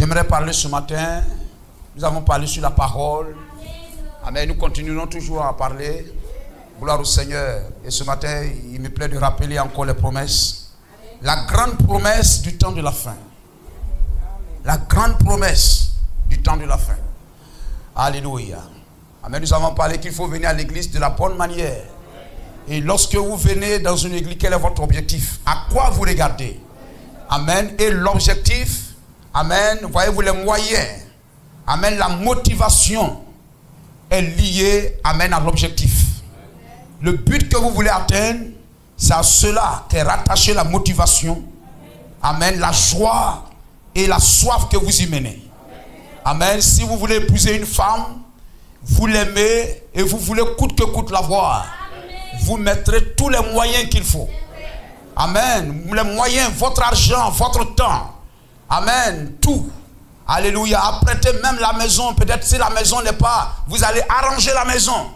J'aimerais parler ce matin. Nous avons parlé sur la parole. Amen. Nous continuerons toujours à parler. Gloire au Seigneur. Et ce matin, il me plaît de rappeler encore les promesses. La grande promesse du temps de la fin. La grande promesse du temps de la fin. Alléluia. Amen. Nous avons parlé qu'il faut venir à l'église de la bonne manière. Et lorsque vous venez dans une église, quel est votre objectif? À quoi vous regardez? Amen. Et l'objectif, amen, voyez-vous les moyens, amen, la motivation est liée, amen, à l'objectif. Le but que vous voulez atteindre, c'est à cela qu'est rattachée la motivation, amen, la joie et la soif que vous y menez. Amen. Si vous voulez épouser une femme, vous l'aimez et vous voulez coûte que coûte l'avoir, vous mettrez tous les moyens qu'il faut. Amen. Les moyens, votre argent, votre temps. Amen. Tout. Alléluia. Apprêtez même la maison. Peut-être si la maison n'est pas, vous allez arranger la maison.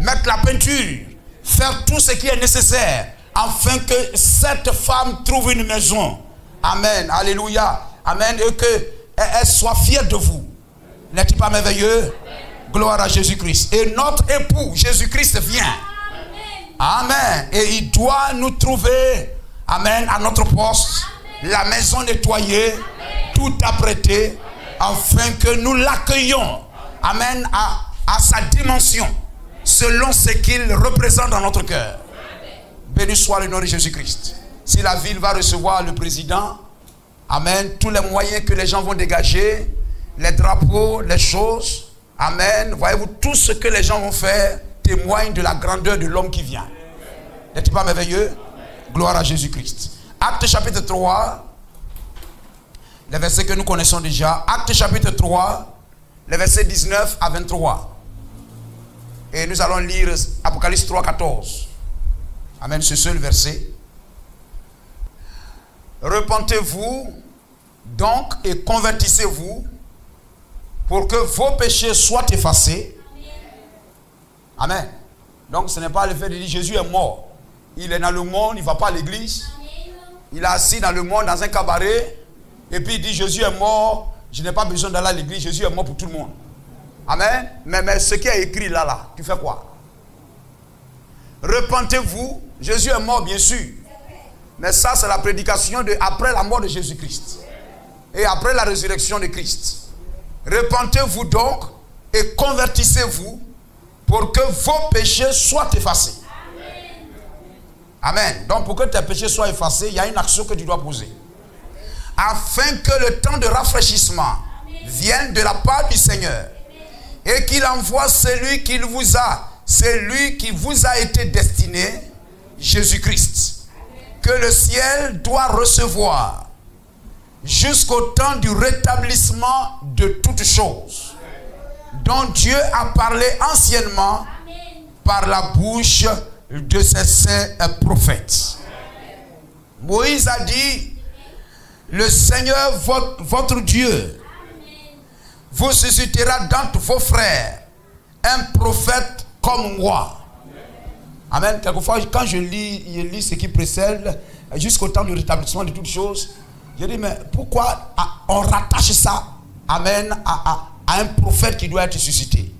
Mettre la peinture. Faire tout ce qui est nécessaire. Afin que cette femme trouve une maison. Amen. Alléluia. Amen. Et qu'elle soit fière de vous. N'est-il pas merveilleux? Gloire à Jésus-Christ. Et notre époux, Jésus-Christ, vient. Amen. Et il doit nous trouver, amen, à notre poste, la maison nettoyée, tout apprêté, afin que nous l'accueillions, amen, à sa dimension, selon ce qu'il représente dans notre cœur. Béni soit le nom de Jésus-Christ. Si la ville va recevoir le président, amen, tous les moyens que les gens vont dégager, les drapeaux, les choses, amen, voyez-vous, tout ce que les gens vont faire, témoigne de la grandeur de l'homme qui vient. N'est-il pas merveilleux? Gloire à Jésus-Christ. Acte chapitre 3, les versets que nous connaissons déjà. Acte chapitre 3, les versets 19 à 23. Et nous allons lire Apocalypse 3, 14. Amen, ce seul verset. Repentez-vous donc et convertissez-vous pour que vos péchés soient effacés. Amen. Donc ce n'est pas le fait de dire Jésus est mort. Il est dans le monde, il ne va pas à l'église. Il est assis dans le monde, dans un cabaret. Et puis il dit Jésus est mort. Je n'ai pas besoin d'aller à l'église. Jésus est mort pour tout le monde. Amen. Mais ce qui est écrit là, tu fais quoi? Repentez-vous. Jésus est mort, bien sûr. Mais ça, c'est la prédication après la mort de Jésus-Christ. Et après la résurrection de Christ. Repentez-vous donc et convertissez-vous pour que vos péchés soient effacés. Amen. Donc pour que tes péchés soient effacés, il y a une action que tu dois poser. Afin que le temps de rafraîchissement vienne de la part du Seigneur. Et qu'il envoie celui qui vous a été destiné, Jésus-Christ. Que le ciel doit recevoir jusqu'au temps du rétablissement de toutes choses, dont Dieu a parlé anciennement par la bouche de ses saints prophètes. Moïse a dit, le Seigneur votre Dieu vous suscitera d'entre vos frères un prophète comme moi. Amen. Quelquefois, quand je lis ce qui précède jusqu'au temps du rétablissement de toutes choses, je dis, mais pourquoi on rattache ça, amen, à un prophète qui doit être suscité?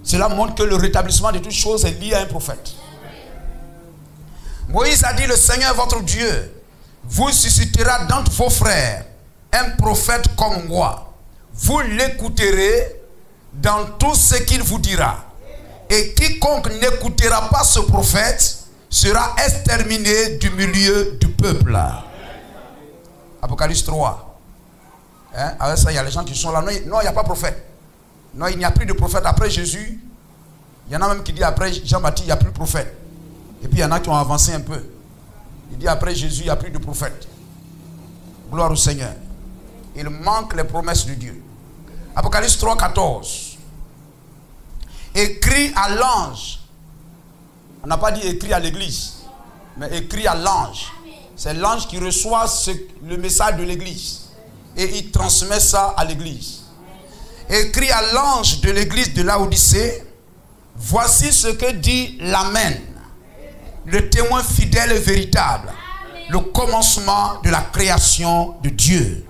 Cela montre que le rétablissement de toutes choses est lié à un prophète. Moïse a dit, le Seigneur votre Dieu vous suscitera d'entre vos frères un prophète comme moi. Vous l'écouterez dans tout ce qu'il vous dira. Et quiconque n'écoutera pas ce prophète sera exterminé du milieu du peuple. Apocalypse 3. Hein? Avec ça, il y a les gens qui sont là. Non, il n'y a pas de prophète. Non, il n'y a plus de prophète. Après Jésus, il y en a même qui disent après Jean-Baptiste, il n'y a plus de prophète. Et puis il y en a qui ont avancé un peu. Il dit après Jésus, il n'y a plus de prophète. Gloire au Seigneur. Il manque les promesses de Dieu. Apocalypse 3, 14. Écrit à l'ange. On n'a pas dit écrit à l'église, mais écrit à l'ange. C'est l'ange qui reçoit le message de l'église. Et il transmet ça à l'église. Écrit à l'ange de l'église de Laodicée. Voici ce que dit l'Amen, le témoin fidèle et véritable, le commencement de la création de Dieu.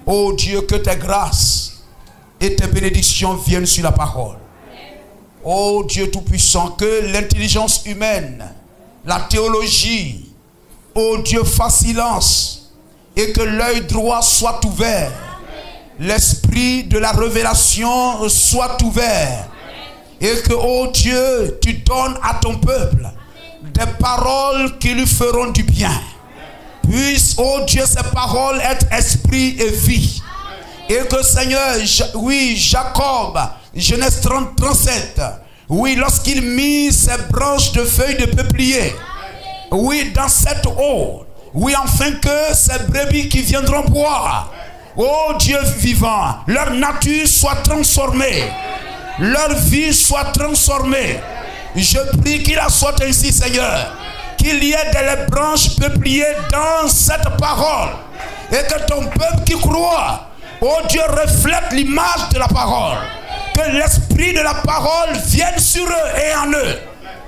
Oh Dieu, que tes grâces et tes bénédictions viennent sur la parole. Oh Dieu Tout-Puissant, que l'intelligence humaine, la théologie, oh Dieu, fasse silence et que l'œil droit soit ouvert. L'esprit de la révélation soit ouvert. Et que, oh Dieu, tu donnes à ton peuple des paroles qui lui feront du bien. Puisse, oh Dieu, ces paroles être esprit et vie. Et que Seigneur, oui, Jacob, Genèse 37, oui, lorsqu'il mit ses branches de feuilles de peuplier, oui, dans cette eau, oui, afin que ces brebis qui viendront boire, oh Dieu vivant, leur nature soit transformée, leur vie soit transformée. Je prie qu'il en soit ainsi, Seigneur. Qu'il y ait des branches peupliers dans cette parole. Et que ton peuple qui croit, oh Dieu, reflète l'image de la parole. Que l'esprit de la parole vienne sur eux et en eux.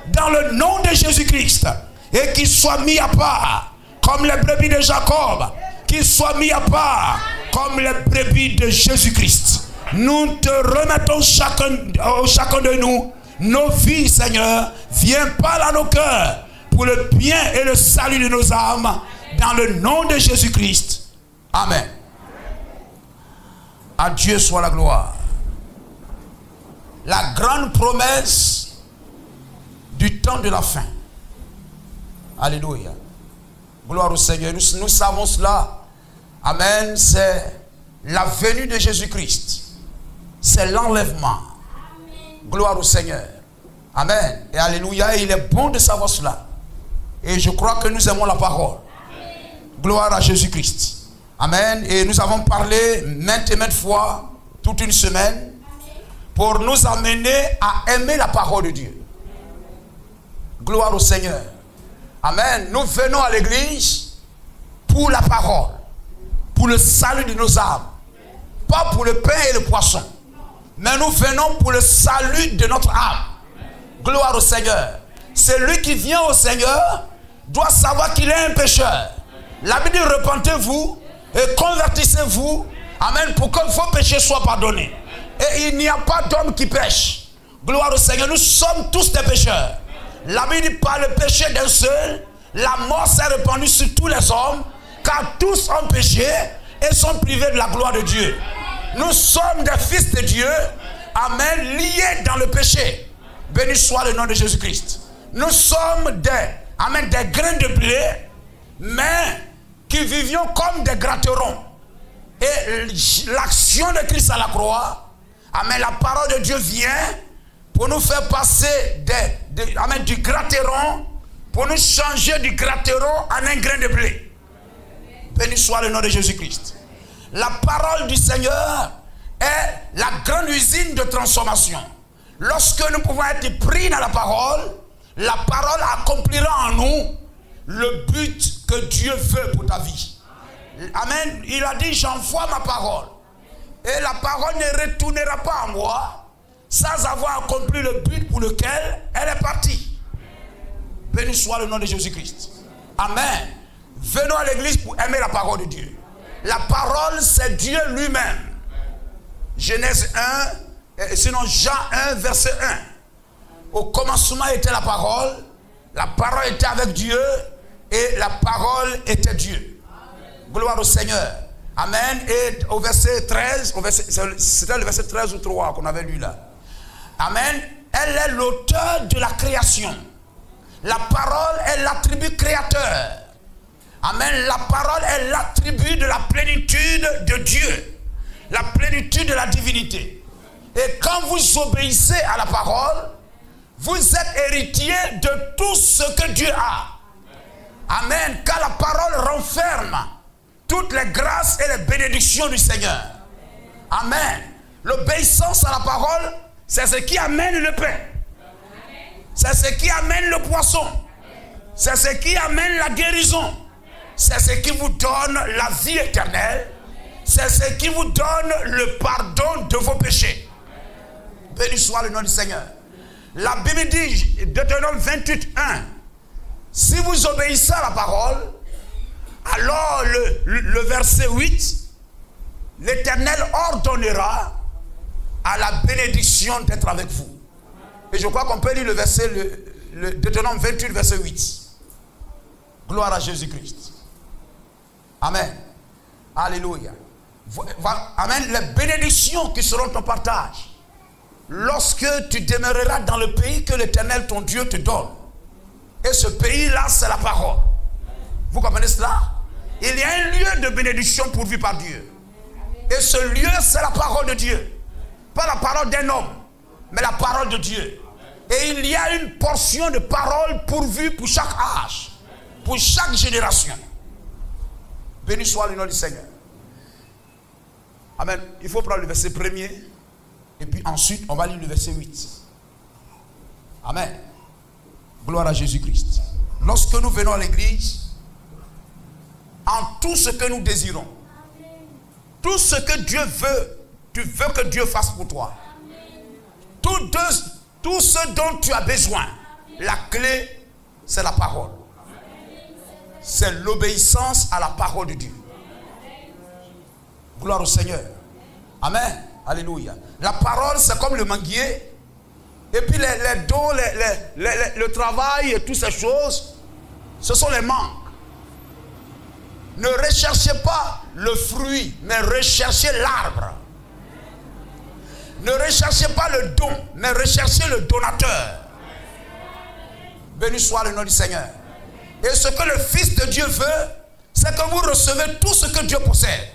Dans le nom de Jésus-Christ. Et qu'ils soient mis à part. Comme les brebis de Jacob. Qu'ils soient mis à part. Comme les brebis de Jésus-Christ. Nous te remettons chacun de nous. Nos vies, Seigneur. Viens parler à nos cœurs. Pour le bien et le salut de nos âmes, dans le nom de Jésus-Christ. Amen. À Dieu soit la gloire. La grande promesse du temps de la fin. Alléluia. Gloire au Seigneur. Nous savons cela. Amen. C'est la venue de Jésus-Christ. C'est l'enlèvement. Gloire au Seigneur. Amen. Et alléluia. Et il est bon de savoir cela. Et je crois que nous aimons la parole. Gloire à Jésus-Christ. Amen. Et nous avons parlé maintes et maintes fois, toute une semaine, pour nous amener à aimer la parole de Dieu. Gloire au Seigneur. Amen. Nous venons à l'église pour la parole, pour le salut de nos âmes. Pas pour le pain et le poisson. Mais nous venons pour le salut de notre âme. Gloire au Seigneur. Celui qui vient au Seigneur doit savoir qu'il est un pécheur. La Bible dit repentez-vous et convertissez-vous. Amen. Pour que vos péchés soient pardonnés. Et il n'y a pas d'homme qui pêche. Gloire au Seigneur. Nous sommes tous des pécheurs. La Bible dit par le péché d'un seul, la mort s'est répandue sur tous les hommes, car tous ont péché et sont privés de la gloire de Dieu. Nous sommes des fils de Dieu. Amen. Liés dans le péché. Béni soit le nom de Jésus-Christ. Nous sommes des grains de blé, mais qui vivions comme des gratterons. Et l'action de Christ à la croix, amen, la parole de Dieu vient pour nous faire passer du gratteron, pour nous changer du gratteron en un grain de blé. Béni soit le nom de Jésus-Christ. La parole du Seigneur est la grande usine de transformation. Lorsque nous pouvons être pris dans la parole accomplira en nous le but que Dieu veut pour ta vie. Amen. Il a dit, j'envoie ma parole. Et la parole ne retournera pas en moi sans avoir accompli le but pour lequel elle est partie. Béni soit le nom de Jésus-Christ. Amen. Venons à l'église pour aimer la parole de Dieu. La parole, c'est Dieu lui-même. Genèse 1, sinon Jean 1, verset 1. Au commencement était la parole était avec Dieu, et la parole était Dieu. Amen. Gloire au Seigneur. Amen. Et au verset 13, c'était le verset 13 ou 3 qu'on avait lu là. Amen. Elle est l'auteur de la création. La parole est l'attribut créateur. Amen. La parole est l'attribut de la plénitude de Dieu. La plénitude de la divinité. Et quand vous obéissez à la parole, vous êtes héritier de tout ce que Dieu a. Amen. Car la parole renferme toutes les grâces et les bénédictions du Seigneur. Amen. L'obéissance à la parole, c'est ce qui amène le pain. C'est ce qui amène le poisson. C'est ce qui amène la guérison. C'est ce qui vous donne la vie éternelle. C'est ce qui vous donne le pardon de vos péchés. Béni soit le nom du Seigneur. La Bible dit, Deutéronome 28, 1, si vous obéissez à la parole, alors le verset 8, l'Éternel ordonnera à la bénédiction d'être avec vous. Et je crois qu'on peut lire le verset, le Deutéronome 28, verset 8. Gloire à Jésus-Christ. Amen. Alléluia. Amen. Les bénédictions qui seront ton partage lorsque tu demeureras dans le pays que l'Éternel ton Dieu te donne. Et ce pays-là, c'est la parole. Vous comprenez cela? Il y a un lieu de bénédiction pourvu par Dieu. Et ce lieu, c'est la parole de Dieu. Pas la parole d'un homme, mais la parole de Dieu. Et il y a une portion de parole pourvue pour chaque âge, pour chaque génération. Béni soit le nom du Seigneur. Amen. Il faut prendre le verset premier. Et puis ensuite, on va lire le verset 8. Amen. Gloire à Jésus-Christ. Lorsque nous venons à l'église, en tout ce que nous désirons, tout ce que Dieu veut, tu veux que Dieu fasse pour toi. Tout ce dont tu as besoin, la clé, c'est la parole. C'est l'obéissance à la parole de Dieu. Gloire au Seigneur. Amen. Alléluia. La parole, c'est comme le manguier. Et puis les dons, le travail et toutes ces choses, ce sont les mangues. Ne recherchez pas le fruit, mais recherchez l'arbre. Ne recherchez pas le don, mais recherchez le donateur. Béni soit le nom du Seigneur. Et ce que le Fils de Dieu veut, c'est que vous recevez tout ce que Dieu possède.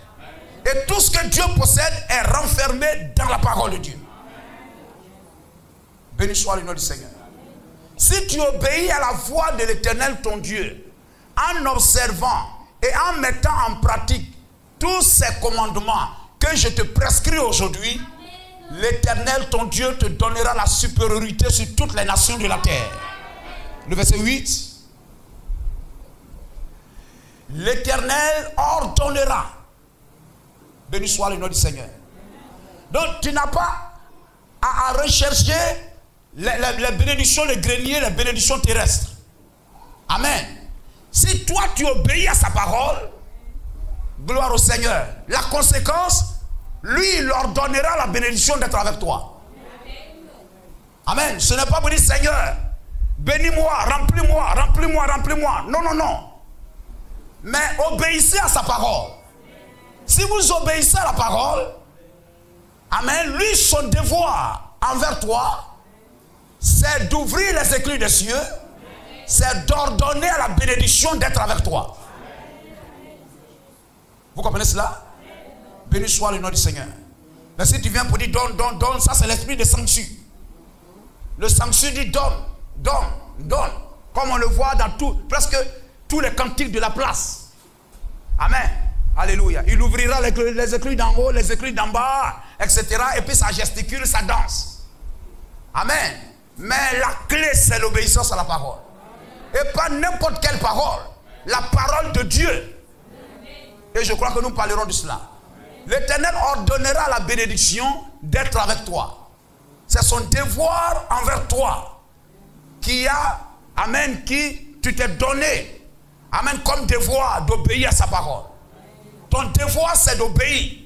Et tout ce que Dieu possède est renfermé dans la parole de Dieu. Béni soit le nom du Seigneur. Si tu obéis à la voix de l'Éternel ton Dieu, en observant et en mettant en pratique tous ces commandements que je te prescris aujourd'hui, l'Éternel ton Dieu te donnera la supériorité sur toutes les nations de la terre. Le verset 8. L'Éternel ordonnera. Béni soit le nom du Seigneur. Donc tu n'as pas à rechercher les bénédictions, les greniers, les bénédictions terrestres. Amen. Si toi tu obéis à sa parole, gloire au Seigneur. La conséquence, lui il ordonnera la bénédiction d'être avec toi. Amen. Ce n'est pas pour dire Seigneur, bénis-moi, remplis-moi, remplis-moi, remplis-moi. Non, non, non. Mais obéissez à sa parole. Si vous obéissez à la parole, amen, lui son devoir envers toi, c'est d'ouvrir les écluses des cieux, c'est d'ordonner à la bénédiction d'être avec toi. Vous comprenez cela? Béni soit le nom du Seigneur. Mais si tu viens pour dire donne, donne, donne, ça c'est l'esprit de sanctuaire. Le sanctuaire dit donne, donne, donne. Comme on le voit dans presque tous les cantiques de la place. Amen. Alléluia. Il ouvrira les écluses d'en haut, les écluses d'en bas, etc. Et puis ça gesticule, ça danse. Amen. Mais la clé, c'est l'obéissance à la parole. Et pas n'importe quelle parole. La parole de Dieu. Et je crois que nous parlerons de cela. L'Éternel ordonnera la bénédiction d'être avec toi. C'est son devoir envers toi. Qui a, amen, qui tu t'es donné. Amen, comme devoir d'obéir à sa parole. Ton devoir, c'est d'obéir.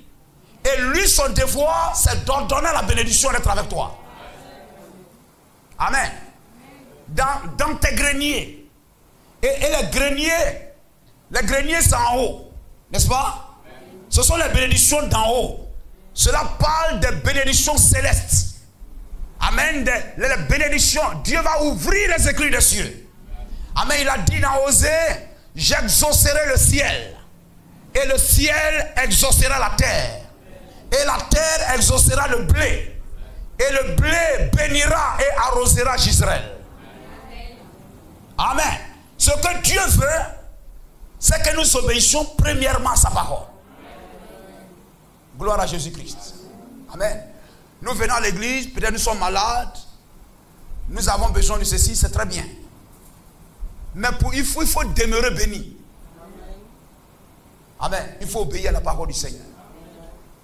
Et lui, son devoir, c'est d'ordonner la bénédiction d'être avec toi. Amen. Dans tes greniers. Et les greniers, c'est en haut. N'est-ce pas? Ce sont les bénédictions d'en haut. Cela parle des bénédictions célestes. Amen. Les bénédictions. Dieu va ouvrir les écluses des cieux. Amen. Il a dit dans Osée, j'exaucerai le ciel. Et le ciel exaucera la terre. Et la terre exaucera le blé. Et le blé bénira et arrosera Israël. Amen. Ce que Dieu veut, c'est que nous obéissions premièrement à sa parole. Gloire à Jésus-Christ. Amen. Nous venons à l'église, peut-être nous sommes malades. Nous avons besoin de ceci, c'est très bien. Mais il faut demeurer béni. Amen. Il faut obéir à la parole du Seigneur.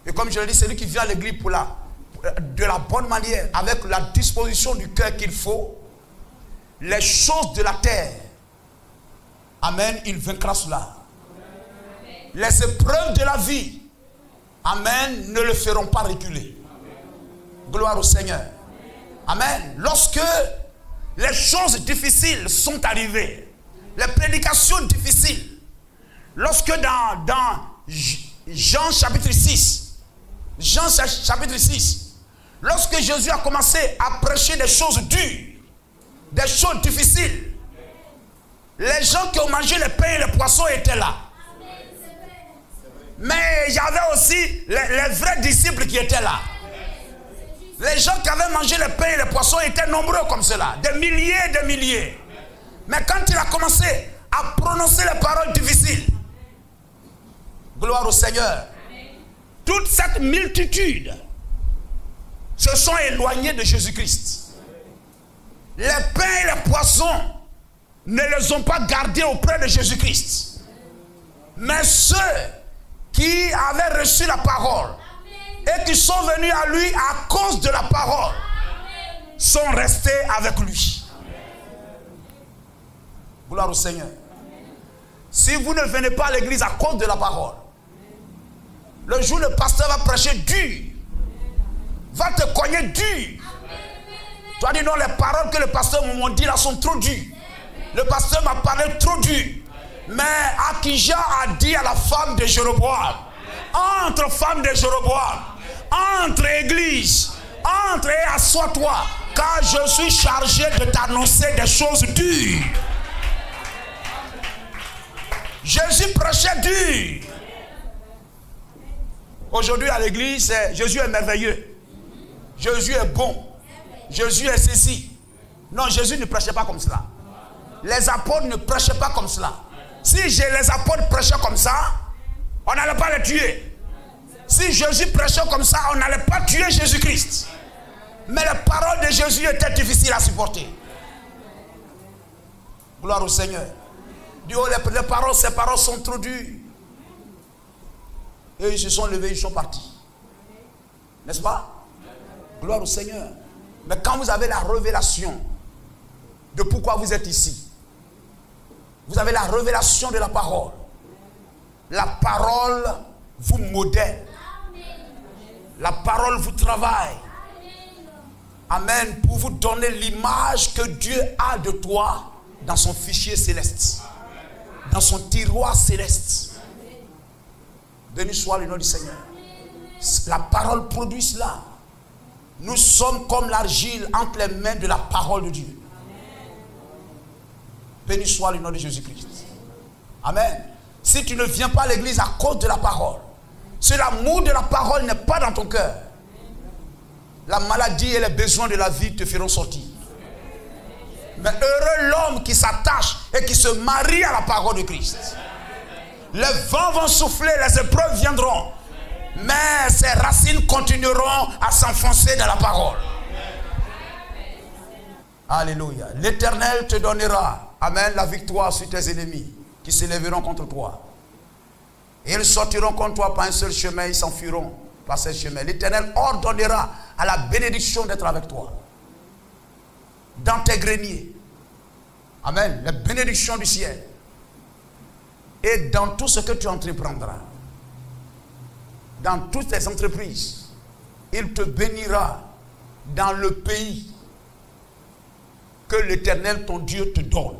Et comme je l'ai dit, celui qui vient à l'église de la bonne manière, avec la disposition du cœur qu'il faut, les choses de la terre, amen, il vaincra cela. Les épreuves de la vie, amen, ne le feront pas reculer. Gloire au Seigneur. Amen. Lorsque les choses difficiles sont arrivées, les prédications difficiles, lorsque dans Jean chapitre 6, lorsque Jésus a commencé à prêcher des choses dures, des choses difficiles, les gens qui ont mangé les pains et les poissons étaient là. Mais il y avait aussi les vrais disciples qui étaient là. Les gens qui avaient mangé les pains et les poissons étaient nombreux comme cela, des milliers et des milliers. Mais quand il a commencé à prononcer les paroles difficiles, gloire au Seigneur, toute cette multitude se sont éloignés de Jésus-Christ. Les pains et les poissons ne les ont pas gardés auprès de Jésus-Christ. Mais ceux qui avaient reçu la parole et qui sont venus à lui à cause de la parole sont restés avec lui. Gloire au Seigneur. Si vous ne venez pas à l'église à cause de la parole, le jour où le pasteur va prêcher dur, va te cogner dur. Tu as dit non, les paroles que le pasteur m'a dit là sont trop dures. Le pasteur m'a parlé trop dur. Mais Akija a dit à la femme de Jéroboam, entre femme de Jéroboam, entre église, entre et assois-toi, car je suis chargé de t'annoncer des choses dures. Jésus prêchait dur. Aujourd'hui à l'église, Jésus est merveilleux. Jésus est bon. Jésus est ceci. Non, Jésus ne prêchait pas comme cela. Les apôtres ne prêchaient pas comme cela. Si les apôtres prêchaient comme ça, on n'allait pas les tuer. Si Jésus prêchait comme ça, on n'allait pas tuer Jésus-Christ. Mais les paroles de Jésus étaient difficiles à supporter. Gloire au Seigneur. Du haut, ces paroles sont trop dures. Et ils se sont levés, ils sont partis. N'est-ce pas? Gloire au Seigneur. Mais quand vous avez la révélation de pourquoi vous êtes ici, vous avez la révélation de la parole. La parole vous modèle. La parole vous travaille. Amen. Pour vous donner l'image que Dieu a de toi dans son fichier céleste. Dans son tiroir céleste. Béni soit le nom du Seigneur. La parole produit cela. Nous sommes comme l'argile entre les mains de la parole de Dieu. Béni soit le nom de Jésus-Christ. Amen. Si tu ne viens pas à l'église à cause de la parole, si l'amour de la parole n'est pas dans ton cœur, la maladie et les besoins de la vie te feront sortir. Mais heureux l'homme qui s'attache et qui se marie à la parole de Christ. Les vents vont souffler, les épreuves viendront, mais ses racines continueront à s'enfoncer dans la parole. Alléluia. L'Éternel te donnera, amen, la victoire sur tes ennemis qui s'élèveront contre toi. Et ils sortiront contre toi par un seul chemin, ils s'enfuiront par ce chemin. L'Éternel ordonnera à la bénédiction d'être avec toi. Dans tes greniers. Amen. La bénédiction du ciel. Et dans tout ce que tu entreprendras. Dans toutes tes entreprises. Il te bénira dans le pays que l'Éternel ton Dieu te donne.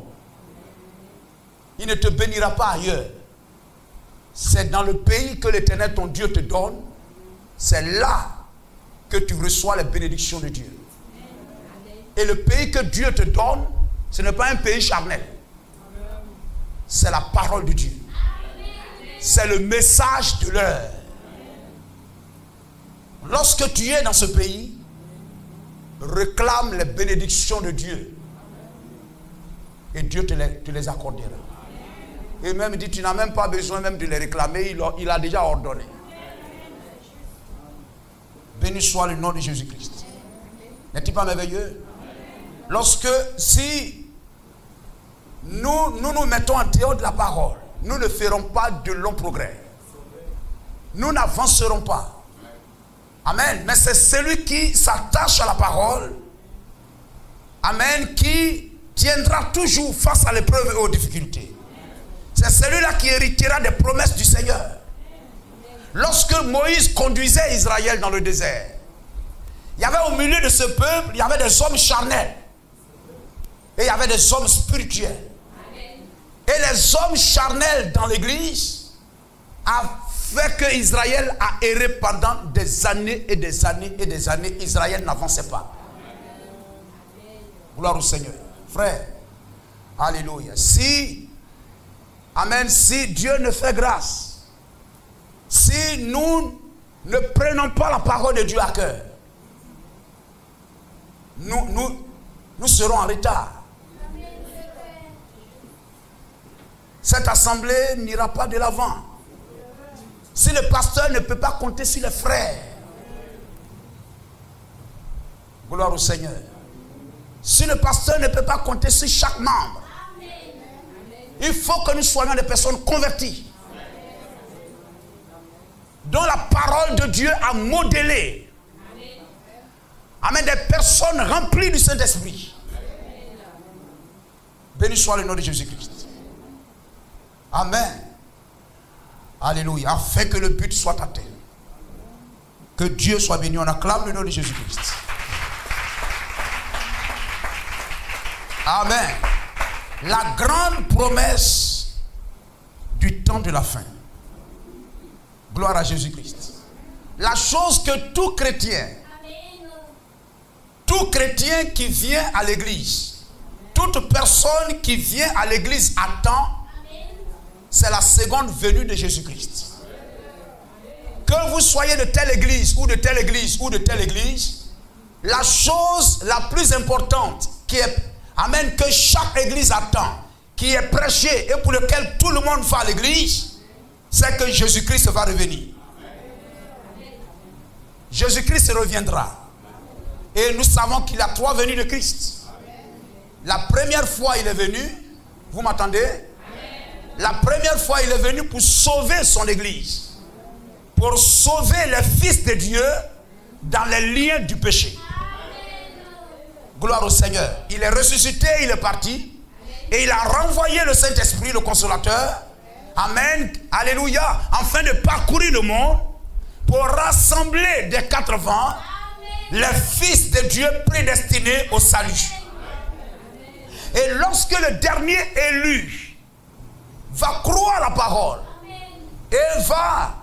Il ne te bénira pas ailleurs. C'est dans le pays que l'Éternel ton Dieu te donne. C'est là que tu reçois les bénédictions de Dieu. Et le pays que Dieu te donne, ce n'est pas un pays charnel. C'est la parole de Dieu. C'est le message de l'heure. Lorsque tu es dans ce pays, réclame les bénédictions de Dieu. Et Dieu te les accordera. Et même il dit, tu n'as même pas besoin même de les réclamer, il a déjà ordonné. Béni soit le nom de Jésus-Christ. N'est-il pas merveilleux? Lorsque, si nous mettons en dehors de la parole, nous ne ferons pas de longs progrès. Nous n'avancerons pas. Amen. Mais c'est celui qui s'attache à la parole, amen, qui tiendra toujours face à l'épreuve et aux difficultés. C'est celui-là qui héritera des promesses du Seigneur. lorsque Moïse conduisait Israël dans le désert, il y avait au milieu de ce peuple, il y avait des hommes charnels. Et il y avait des hommes spirituels. Et les hommes charnels dans l'église a fait que Israël a erré pendant des années et des années et des années. Israël n'avançait pas. Gloire au Seigneur. Frère, alléluia. Si, amen, si Dieu ne fait grâce, si nous ne prenons pas la parole de Dieu à cœur, nous serons en retard. Cette assemblée n'ira pas de l'avant. Si le pasteur ne peut pas compter sur les frères, gloire au Seigneur. Si le pasteur ne peut pas compter sur chaque membre, il faut que nous soyons des personnes converties, dont la parole de Dieu a modélé. Amen, des personnes remplies du Saint-Esprit. Béni soit le nom de Jésus-Christ. Amen. Alléluia. Afin que le but soit atteint. Que Dieu soit béni. On acclame le nom de Jésus-Christ. Amen. La grande promesse du temps de la fin. Gloire à Jésus-Christ. La chose que tout chrétien qui vient à l'église, toute personne qui vient à l'église attend, c'est la seconde venue de Jésus-Christ. Que vous soyez de telle église ou de telle église ou de telle église, la chose la plus importante qui est, amen, que chaque église attend, qui est prêchée et pour lequel tout le monde va à l'église, c'est que Jésus-Christ va revenir. Jésus-Christ reviendra. Et nous savons qu'il y a 3 venues de Christ. La première fois il est venu, vous m'entendez? La première fois il est venu pour sauver son église. Pour sauver les fils de Dieu dans les liens du péché. Gloire au Seigneur. Il est ressuscité, il est parti. Et il a renvoyé le Saint-Esprit, le Consolateur. Amen. Alléluia. Afin de parcourir le monde pour rassembler des 4 vents les fils de Dieu prédestinés au salut. Et lorsque le dernier élu va croire la parole et va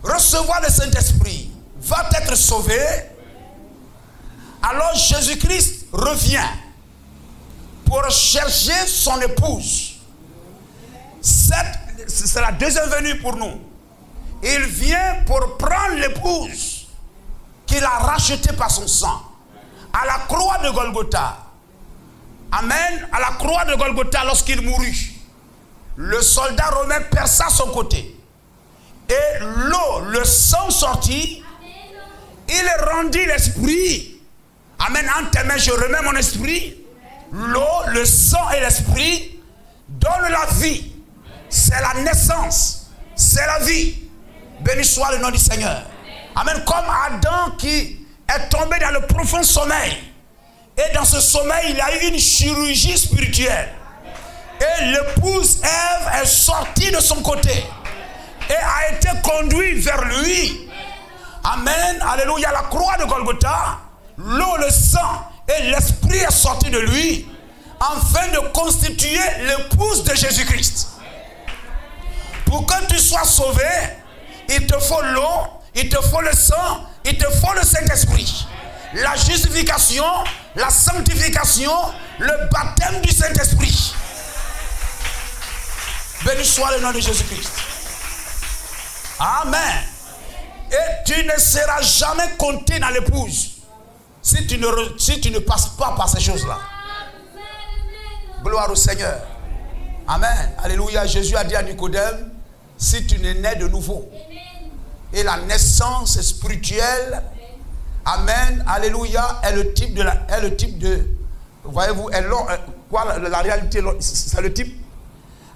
recevoir le Saint-Esprit, va être sauvé, alors Jésus-Christ revient pour chercher son épouse. C'est la deuxième venue pour nous. Il vient pour prendre l'épouse qu'il a rachetée par son sang à la croix de Golgotha. Amen. À la croix de Golgotha, lorsqu'il mourut, le soldat romain perça son côté. Et l'eau, le sang sortit. Il rendit l'esprit. Amen. En tes mains, je remets mon esprit. L'eau, le sang et l'esprit donnent la vie. C'est la naissance. C'est la vie. Béni soit le nom du Seigneur. Amen. Comme Adam qui est tombé dans le profond sommeil. Et dans ce sommeil, il y a eu une chirurgie spirituelle. Et l'épouse Ève est sortie de son côté. Et a été conduite vers lui. Amen. Alléluia. La croix de Golgotha. L'eau, le sang et l'esprit est sorti de lui. Afin de constituer l'épouse de Jésus-Christ. Pour que tu sois sauvé, il te faut l'eau, il te faut le sang, il te faut le Saint-Esprit. La justification, la sanctification, le baptême du Saint-Esprit. Béni soit le nom de Jésus-Christ. Amen. Et tu ne seras jamais compté dans l'épouse si tu ne passes pas par ces choses-là. Gloire au Seigneur. Amen. Alléluia. Jésus a dit à Nicodème, si tu n'es né de nouveau. Et la naissance spirituelle, amen, alléluia, est le type de, voyez-vous, la réalité, c'est le type.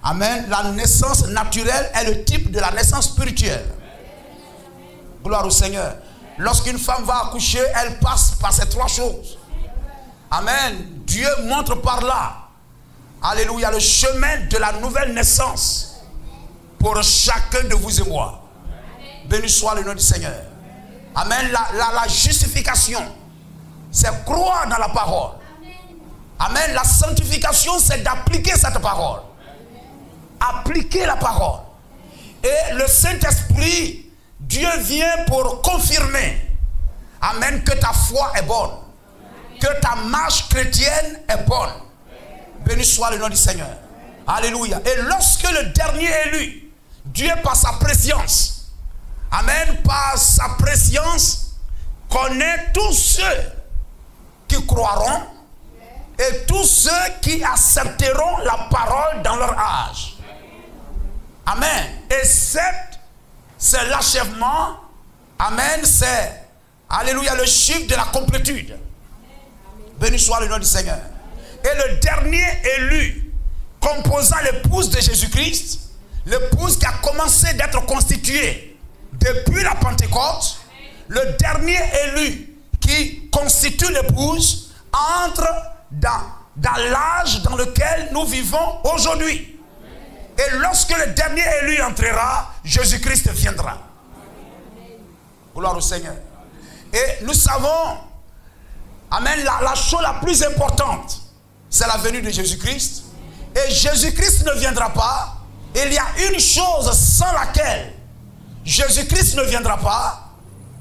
Amen. La naissance naturelle est le type de la naissance spirituelle. Gloire au Seigneur. Lorsqu'une femme va accoucher, elle passe par ces 3 choses. Amen. Dieu montre par là, alléluia, le chemin de la nouvelle naissance pour chacun de vous et moi. Béni soit le nom du Seigneur. Amen. La justification, c'est croire dans la parole. Amen. La sanctification, c'est d'appliquer cette parole. Appliquer la parole. Et le Saint-Esprit, Dieu vient pour confirmer. Amen. Que ta foi est bonne. Que ta marche chrétienne est bonne. Béni soit le nom du Seigneur. Alléluia. Et lorsque le dernier élu, Dieu par sa préscience, amen, par sa préscience, connaît tous ceux qui croiront et tous ceux qui accepteront la parole dans leur âge. Amen. Et c'est l'achèvement. Amen. C'est, alléluia, le chiffre de la complétude. Béni soit le nom du Seigneur. Et le dernier élu, composant l'épouse de Jésus-Christ, l'épouse qui a commencé d'être constituée depuis la Pentecôte, le dernier élu qui constitue l'épouse entre dans l'âge dans lequel nous vivons aujourd'hui. Et lorsque le dernier élu entrera, Jésus-Christ viendra. Gloire au Seigneur. Et nous savons, amen, la chose la plus importante, c'est la venue de Jésus-Christ. Et Jésus-Christ ne viendra pas. Il y a une chose sans laquelle Jésus-Christ ne viendra pas,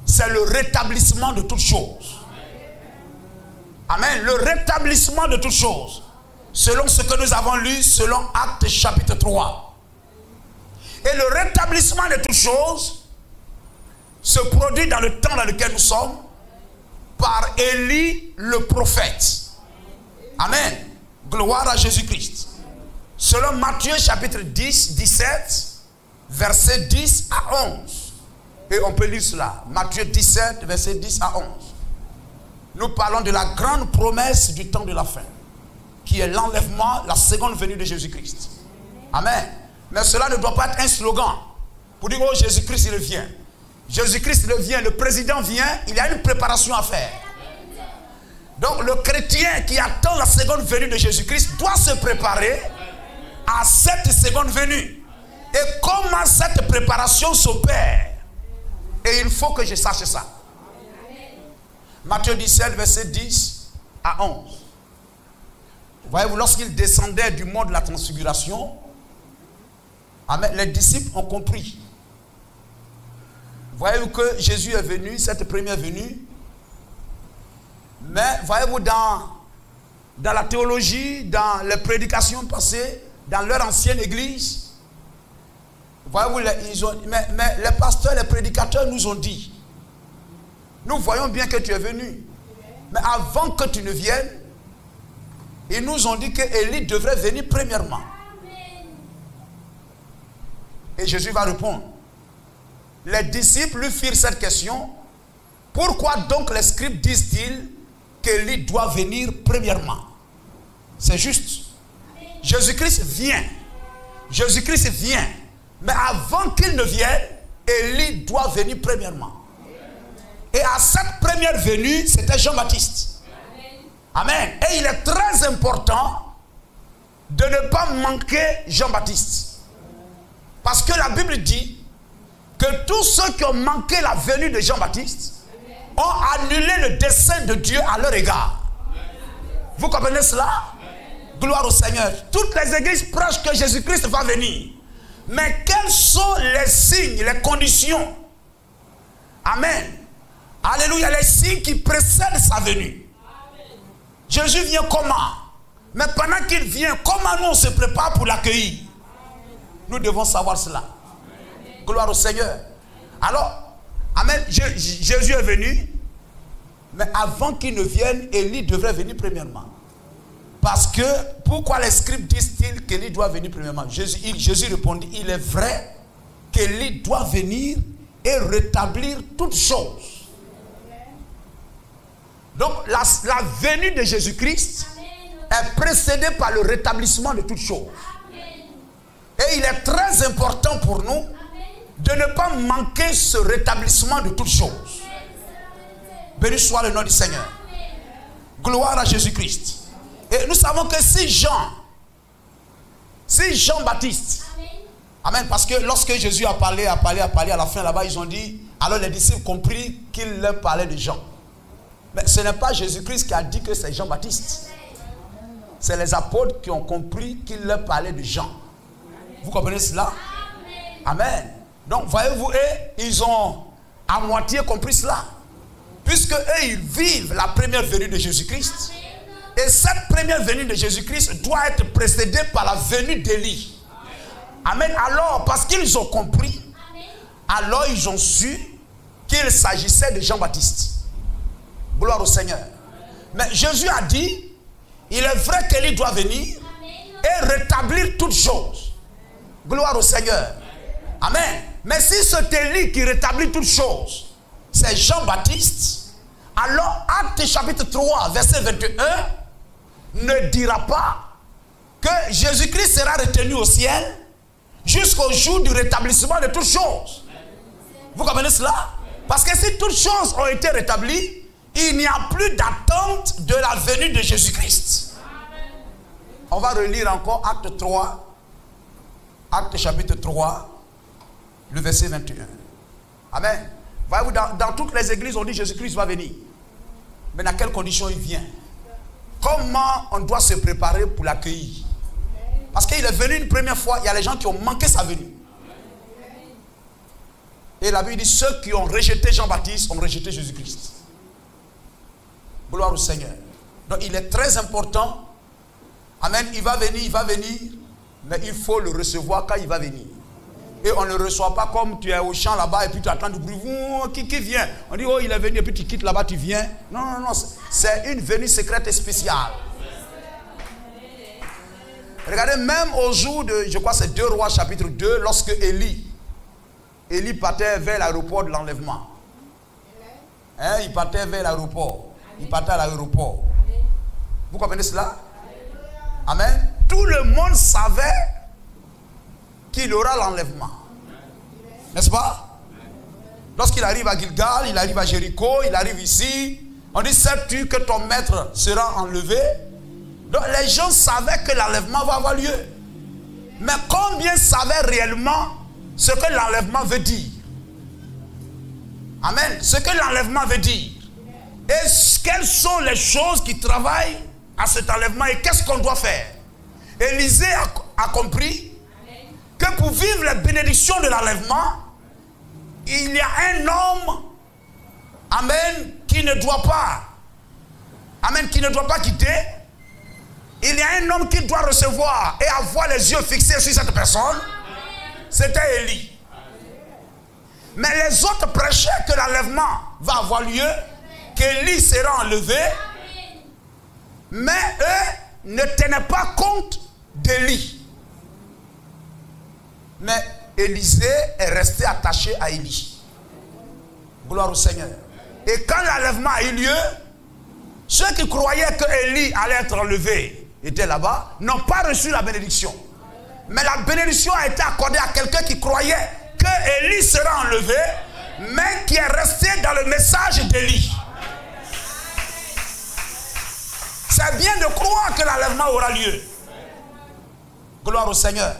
c'est le rétablissement de toutes choses. Amen. Le rétablissement de toutes choses. Selon ce que nous avons lu, selon Actes chapitre 3. Et le rétablissement de toutes choses se produit dans le temps dans lequel nous sommes par Élie le prophète. Amen. Gloire à Jésus-Christ. Selon Matthieu chapitre 10, 17, verset 10 à 11. Et on peut lire cela. Matthieu 17, verset 10 à 11. Nous parlons de la grande promesse du temps de la fin, qui est l'enlèvement, la seconde venue de Jésus-Christ. Amen. Mais cela ne doit pas être un slogan pour dire, oh, Jésus-Christ, il vient. Jésus-Christ vient, le président vient, il y a une préparation à faire. Donc le chrétien qui attend la seconde venue de Jésus-Christ doit se préparer à cette seconde venue. Et comment cette préparation s'opère? Et il faut que je sache ça. Matthieu 17, verset 10 à 11. Voyez-vous, lorsqu'il descendait du mont de la transfiguration, les disciples ont compris. Voyez-vous que Jésus est venu, cette première venue. Mais voyez-vous, dans la théologie, dans les prédications passées, dans leur ancienne église, voyez-vous, mais les pasteurs, les prédicateurs nous ont dit, nous voyons bien que tu es venu, mais avant que tu ne viennes, ils nous ont dit que Élie devrait venir premièrement. Et Jésus va répondre. Les disciples lui firent cette question. Pourquoi donc les scribes disent-ils qu'Élie doit venir premièrement? C'est juste. Jésus-Christ vient. Jésus-Christ vient. Mais avant qu'il ne vienne, Élie doit venir premièrement. Et à cette première venue, c'était Jean-Baptiste. Amen. Et il est très important de ne pas manquer Jean-Baptiste. Parce que la Bible dit que tous ceux qui ont manqué la venue de Jean-Baptiste ont annulé le dessein de Dieu à leur égard. Vous comprenez cela? Gloire au Seigneur. Toutes les églises prêchent que Jésus-Christ va venir. Mais quels sont les signes, les conditions? Amen. Alléluia, les signes qui précèdent sa venue. Jésus vient comment? Mais pendant qu'il vient, comment nous on se prépare pour l'accueillir? Nous devons savoir cela. Gloire au Seigneur. Alors, amen, Jésus est venu, mais avant qu'il ne vienne, Élie devrait venir premièrement. Parce que, pourquoi les scribes disent-ils qu'Élie doit venir premièrement? Jésus répondit, il est vrai qu'Élie doit venir et rétablir toutes choses. Donc, la venue de Jésus-Christ est précédée par le rétablissement de toutes choses. Et il est très important pour nous de ne pas manquer ce rétablissement de toutes choses. Béni soit le nom du Seigneur. Gloire à Jésus-Christ. Et nous savons que si Jean-Baptiste Amen. Parce que lorsque Jésus a parlé, à la fin là-bas, ils ont dit, alors les disciples compris qu'il leur parlait de Jean. Mais ce n'est pas Jésus-Christ qui a dit que c'est Jean-Baptiste. C'est les apôtres qui ont compris qu'il leur parlait de Jean. Vous comprenez cela? Amen. Donc, voyez-vous, ils ont à moitié compris cela. Puisque eux, ils vivent la première venue de Jésus-Christ. Et cette première venue de Jésus-Christ doit être précédée par la venue d'Élie. Amen. Alors, parce qu'ils ont compris, alors ils ont su qu'il s'agissait de Jean-Baptiste. Gloire au Seigneur. Mais Jésus a dit, il est vrai qu'Élie doit venir et rétablir toutes choses. Gloire au Seigneur. Amen. Mais si c'est Élie qui rétablit toutes choses, c'est Jean-Baptiste, alors Acte chapitre 3, verset 21, ne dira pas que Jésus-Christ sera retenu au ciel jusqu'au jour du rétablissement de toutes choses. Vous comprenez cela? Parce que si toutes choses ont été rétablies, il n'y a plus d'attente de la venue de Jésus-Christ. On va relire encore Acte 3, Acte chapitre 3, le verset 21. Amen. Voyez-vous, dans toutes les églises, on dit Jésus-Christ va venir. Mais dans quelles conditions il vient? Comment on doit se préparer pour l'accueillir? Parce qu'il est venu une première fois, il y a les gens qui ont manqué sa venue. Et la Bible dit, ceux qui ont rejeté Jean-Baptiste ont rejeté Jésus-Christ. Gloire au Seigneur. Donc il est très important. Amen, il va venir, mais il faut le recevoir quand il va venir. Et on ne le reçoit pas comme tu es au champ là-bas et puis tu attends du bruit. Qui vient? On dit, oh, il est venu et puis tu quittes là-bas, tu viens. Non, non, non, c'est une venue secrète et spéciale. Regardez, même au jour de, je crois c'est 2 Rois chapitre 2, lorsque Élie partait vers l'aéroport de l'enlèvement. Hein, il partait vers l'aéroport. Il partait à l'aéroport. Vous comprenez cela? Amen. Tout le monde savait qu'il aura l'enlèvement. N'est-ce pas? Lorsqu'il arrive à Gilgal, il arrive à Jéricho, il arrive ici. On dit, sais-tu que ton maître sera enlevé? Donc les gens savaient que l'enlèvement va avoir lieu. Mais combien savaient réellement ce que l'enlèvement veut dire? Amen. Ce que l'enlèvement veut dire. Et quelles sont les choses qui travaillent à cet enlèvement et qu'est-ce qu'on doit faire? Élisée a compris que pour vivre les bénédictions de l'enlèvement, il y a un homme, amen, qui ne doit pas quitter. Il y a un homme qui doit recevoir et avoir les yeux fixés sur cette personne. C'était Élie. Mais les autres prêchaient que l'enlèvement va avoir lieu, qu'Élie sera enlevé. Mais eux ne tenaient pas compte d'Élie. Mais Élisée est resté attaché à Élie. Gloire au Seigneur. Et quand l'enlèvement a eu lieu, ceux qui croyaient que Élie allait être enlevé étaient là-bas, n'ont pas reçu la bénédiction. Mais la bénédiction a été accordée à quelqu'un qui croyait que Élie sera enlevé, mais qui est resté dans le message d'Élie. C'est bien de croire que l'enlèvement aura lieu. Gloire au Seigneur.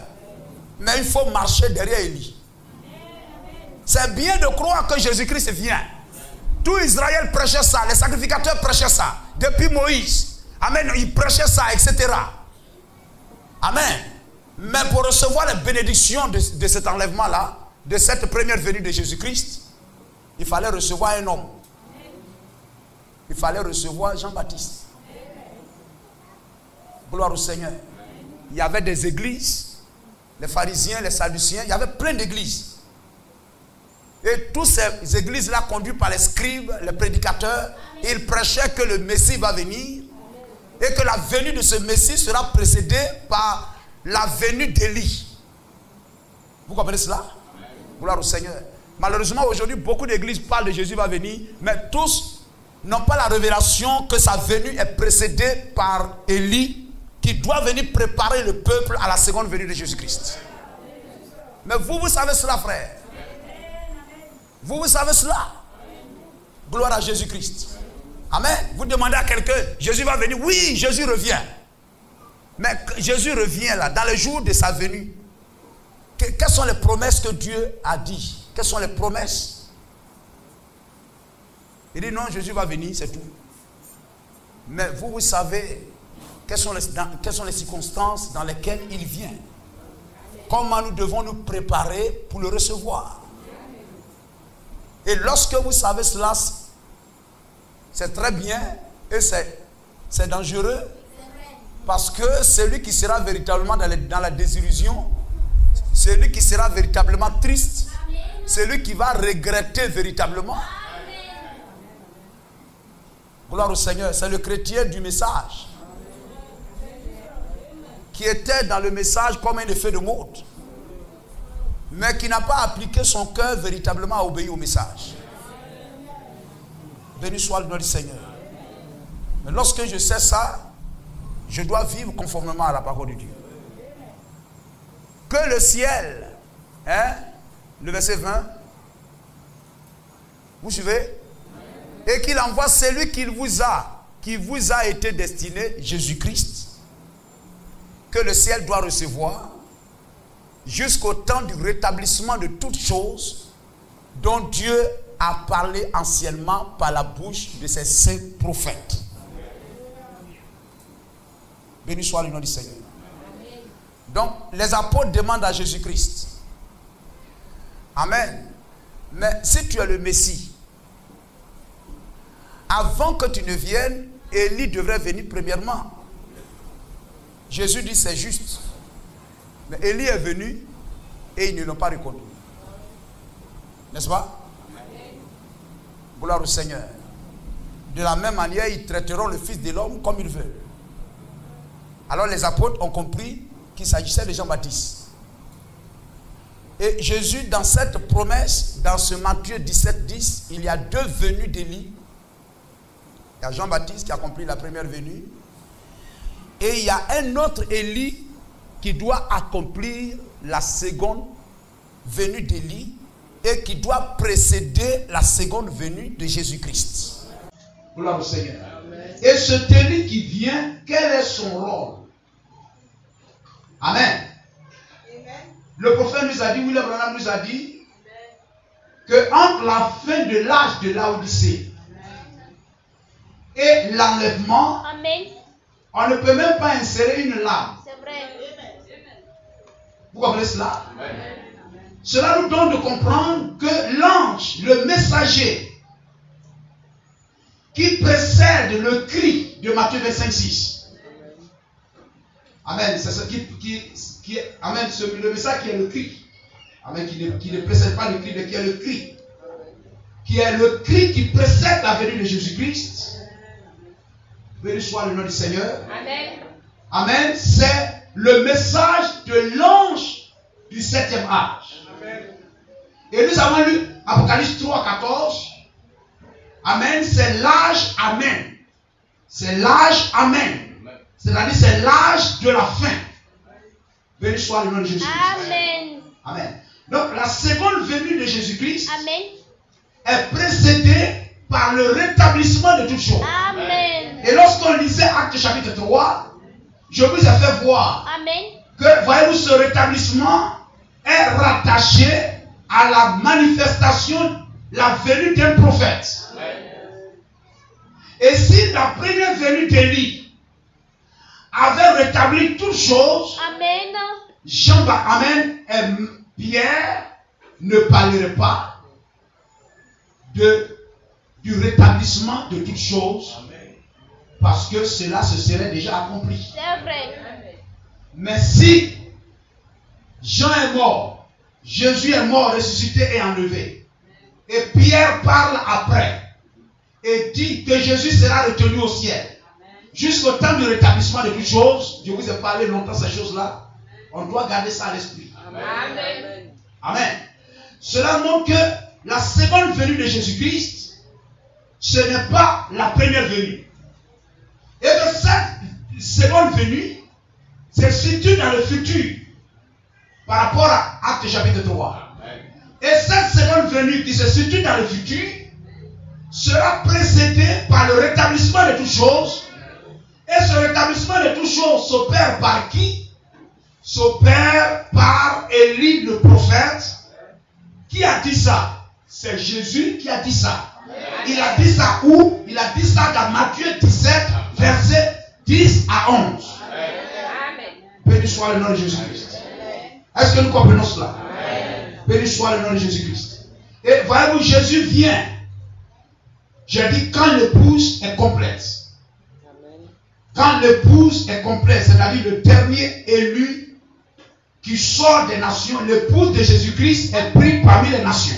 Mais il faut marcher derrière Élie. C'est bien de croire que Jésus-Christ vient. Tout Israël prêchait ça, les sacrificateurs prêchaient ça. Depuis Moïse. Amen, ils prêchaient ça, etc. Amen. Mais pour recevoir les bénédictions de cet enlèvement-là, de cette première venue de Jésus-Christ, il fallait recevoir un homme. Il fallait recevoir Jean-Baptiste. Gloire au Seigneur. Il y avait des églises, les pharisiens, les sadduciens, il y avait plein d'églises. Et toutes ces églises-là, conduites par les scribes, les prédicateurs, ils prêchaient que le Messie va venir et que la venue de ce Messie sera précédée par la venue d'Élie. Vous comprenez cela? Gloire au Seigneur. Malheureusement, aujourd'hui, beaucoup d'églises parlent de Jésus va venir, mais tous n'ont pas la révélation que sa venue est précédée par Élie, qui doit venir préparer le peuple à la seconde venue de Jésus-Christ. Mais vous savez cela, frère. Vous savez cela. Gloire à Jésus-Christ. Amen. Vous demandez à quelqu'un, Jésus va venir. Oui, Jésus revient. Mais Jésus revient là, dans le jour de sa venue. Quelles sont les promesses que Dieu a dit? Quelles sont les promesses? Il dit non, Jésus va venir, c'est tout. Mais vous savez quelles sont les circonstances dans lesquelles il vient. Comment nous devons nous préparer pour le recevoir. Et lorsque vous savez cela, c'est très bien et c'est dangereux. Parce que celui qui sera véritablement dans la désillusion, celui qui sera véritablement triste, celui qui va regretter véritablement. Gloire au Seigneur, c'est le chrétien du message. Qui était dans le message comme un effet de mode. Mais qui n'a pas appliqué son cœur véritablement à obéir au message. Béni soit le nom du Seigneur. Mais lorsque je sais ça, je dois vivre conformément à la parole de Dieu. Que le ciel, le verset 20, vous suivez? Et qu'il envoie celui qui vous a été destiné, Jésus-Christ, que le ciel doit recevoir, jusqu'au temps du rétablissement de toutes choses dont Dieu a parlé anciennement par la bouche de ses saints prophètes. Béni soit le nom du Seigneur. Donc, les apôtres demandent à Jésus-Christ. Amen. Mais si tu es le Messie, avant que tu ne viennes, Élie devrait venir premièrement. Jésus dit c'est juste. Mais Élie est venu et ils ne l'ont pas reconnu. N'est-ce pas? Gloire au Seigneur. De la même manière, ils traiteront le Fils de l'homme comme ils veulent. Alors les apôtres ont compris qu'il s'agissait de Jean-Baptiste. Et Jésus, dans cette promesse, dans ce Matthieu 17:10, il y a deux venues d'Élie. Il y a Jean-Baptiste qui a accompli la première venue. Et il y a un autre Élie qui doit accomplir la seconde venue d'Élie et qui doit précéder la seconde venue de Jésus-Christ. Gloire au Seigneur. Amen. Et cet Élie qui vient, quel est son rôle? Amen. Amen. Le prophète nous a dit, William Branham nous a dit, que entre la fin de l'âge de Laodicée et l'enlèvement, on ne peut même pas insérer une lame. C'est vrai. Vous comprenez cela? Amen. Cela nous donne de comprendre que l'ange, le messager, qui précède le cri de Matthieu 25:6. Amen. C'est ce qui amen, le message qui est le cri. Amen. Qui ne précède pas le cri, mais qui est le cri. Qui est le cri qui précède la venue de Jésus-Christ. Béni soit le nom du Seigneur. Amen. Amen. C'est le message de l'ange du 7e âge. Amen. Et nous avons lu Apocalypse 3:14. Amen. C'est l'âge Amen. C'est l'âge Amen. C'est-à-dire c'est l'âge de la fin. Béni soit le nom de Jésus-Christ. Amen. Amen. Donc la seconde venue de Jésus-Christ est précédée par le rétablissement de toutes choses. Amen. Et lorsqu'on lisait Actes chapitre 3, je vous ai fait voir que, voyez-vous, ce rétablissement est rattaché à la manifestation, la venue d'un prophète. Amen. Et si la première venue d'Élie avait rétabli toutes choses, Amen, et Pierre ne parlerait pas du rétablissement de toutes choses. Amen. Parce que cela se serait déjà accompli. C'est vrai. Mais si Jean est mort, Jésus est mort, ressuscité et enlevé, et Pierre parle après et dit que Jésus sera retenu au ciel jusqu'au temps du rétablissement de toutes choses, je vous ai parlé longtemps ces choses-là, on doit garder ça à l'esprit. Amen. Amen. Cela montre que la seconde venue de Jésus-Christ, ce n'est pas la première venue. Et que cette seconde venue se situe dans le futur par rapport à Actes chapitre 3. Amen. Et cette seconde venue qui se situe dans le futur sera précédée par le rétablissement de toutes choses. Et ce rétablissement de toutes choses s'opère par qui? s'opère par Élie le prophète. Qui a dit ça? C'est Jésus qui a dit ça. Il a dit ça où? Il a dit ça dans Matthieu 17, versets 10 à 11. Béni soit le nom de Jésus-Christ. Est-ce que nous comprenons cela? Béni soit le nom de Jésus-Christ. Et voyez-vous, Jésus vient. J'ai dit quand l'épouse est complète. Quand l'épouse est complète, c'est-à-dire le dernier élu qui sort des nations, l'épouse de Jésus-Christ est pris parmi les nations.